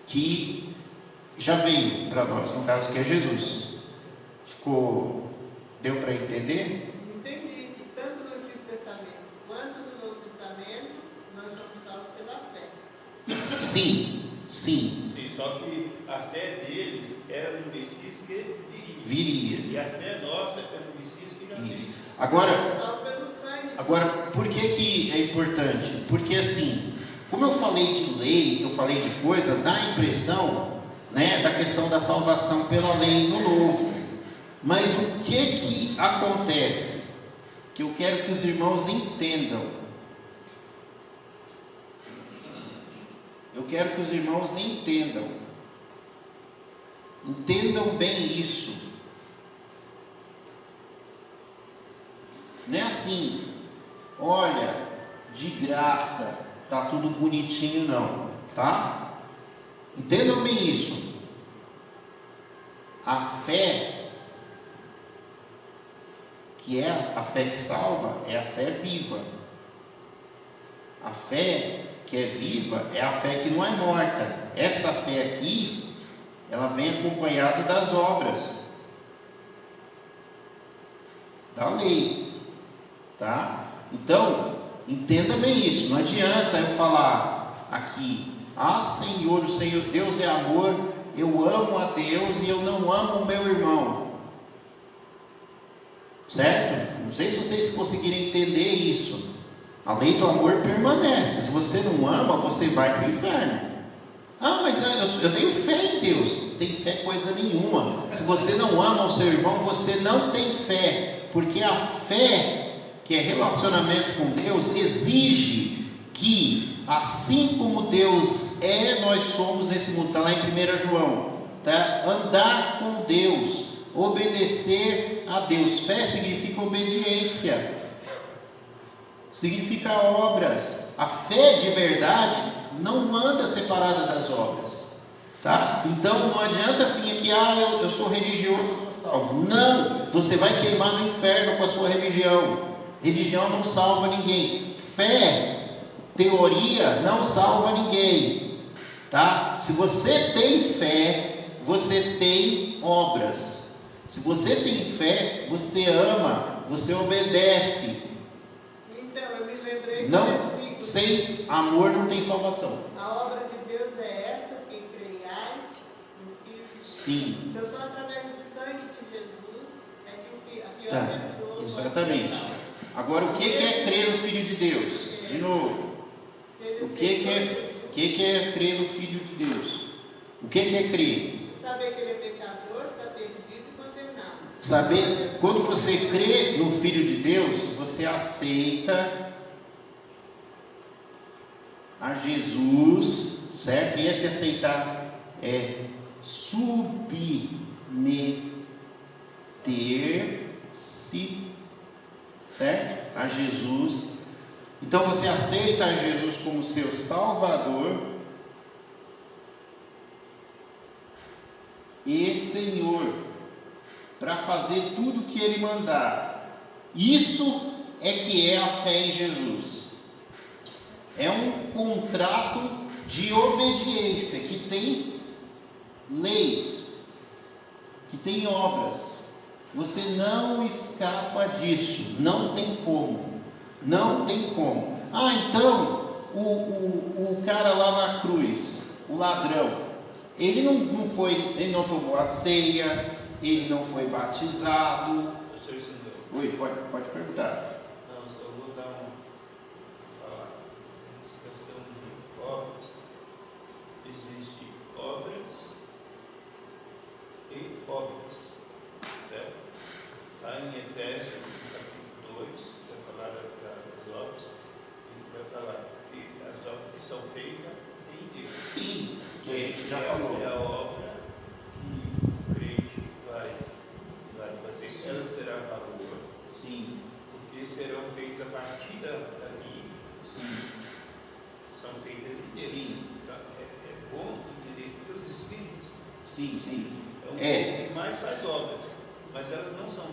que já veio para nós, no caso que é Jesus. Deu para entender? Entendi que tanto no Antigo Testamento quanto no Novo Testamento nós somos salvos pela fé. Sim. Sim, só que a fé deles era no Messias que viria. E a fé nossa é no Messias que já veio. Agora, por que é importante? Porque assim, como eu falei de lei, eu falei de coisa, dá a impressão, né, da questão da salvação pela lei no Novo. Mas o que acontece? Que eu quero que os irmãos entendam. Eu quero que os irmãos entendam. Entendam bem isso. Não é assim, olha, de graça, tá tudo bonitinho não, tá? Entendam bem isso. A fé, que é a fé que salva, é a fé viva. A fé que é viva é a fé que não é morta. Essa fé aqui, ela vem acompanhada das obras, da lei, tá? Então, entenda bem isso. Não adianta eu falar aqui, Senhor, o Senhor Deus é amor, eu amo a Deus e eu não amo o meu irmão, certo? Não sei se vocês conseguirem entender isso. A lei do amor permanece. Se você não ama, você vai para o inferno. Mas eu tenho fé em Deus. Não tem fé coisa nenhuma. Se você não ama o seu irmão, você não tem fé. Porque a fé, que é relacionamento com Deus, exige que, assim como Deus é, nós somos nesse mundo. Está lá em 1 João. Tá? Andar com Deus, obedecer a Deus. Fé significa obediência, significa obras. A fé de verdade não anda separada das obras, tá? Então não adianta vir aqui, eu sou religioso, eu sou salvo. Não, você vai queimar no inferno com a sua religião. Religião não salva ninguém. Fé, teoria, não salva ninguém, tá? Se você tem fé, você tem obras. Se você tem fé, você ama, você obedece. Então, eu me lembrei do Não, versículo. sem amor não tem salvação. A obra de Deus é essa, que creiais no Filho de Deus. Sim. Então, só através do sangue de Jesus é que a pior Tá, pessoa pode exatamente. ser salva. Agora, o que é crer no Filho de Deus? De novo, Se ele o que é crer no Filho de Deus? O que é crer? saber que ele é pecador, está perdido e condenado. Saber, quando você crê no Filho de Deus, você aceita a Jesus, certo? E esse aceitar é submeter-se, certo? A Jesus. Então você aceita a Jesus como seu Salvador e Senhor, para fazer tudo o que Ele mandar. Isso é que é a fé em Jesus. É um contrato de obediência que tem leis, que tem obras. Você não escapa disso. Não tem como. Não tem como. Então o cara lá na cruz, o ladrão, ele não tomou a ceia, ele não foi batizado. Oi, pode perguntar. Não, só vou dar falar. Essa questão de obras, existe obras e obras, certo? Lá em Efésios, capítulo 2, vai falar das obras, e vai falar que as obras que são feitas em Deus. Sim, que a gente já falou. É a obra que o crente vai fazer, elas terão valor. Sim. Porque serão feitas a partir dali. Sim. São feitas em Deus. Sim. Então, é bom entender que os Espíritos Sim. é o que mais faz obras, mas elas não são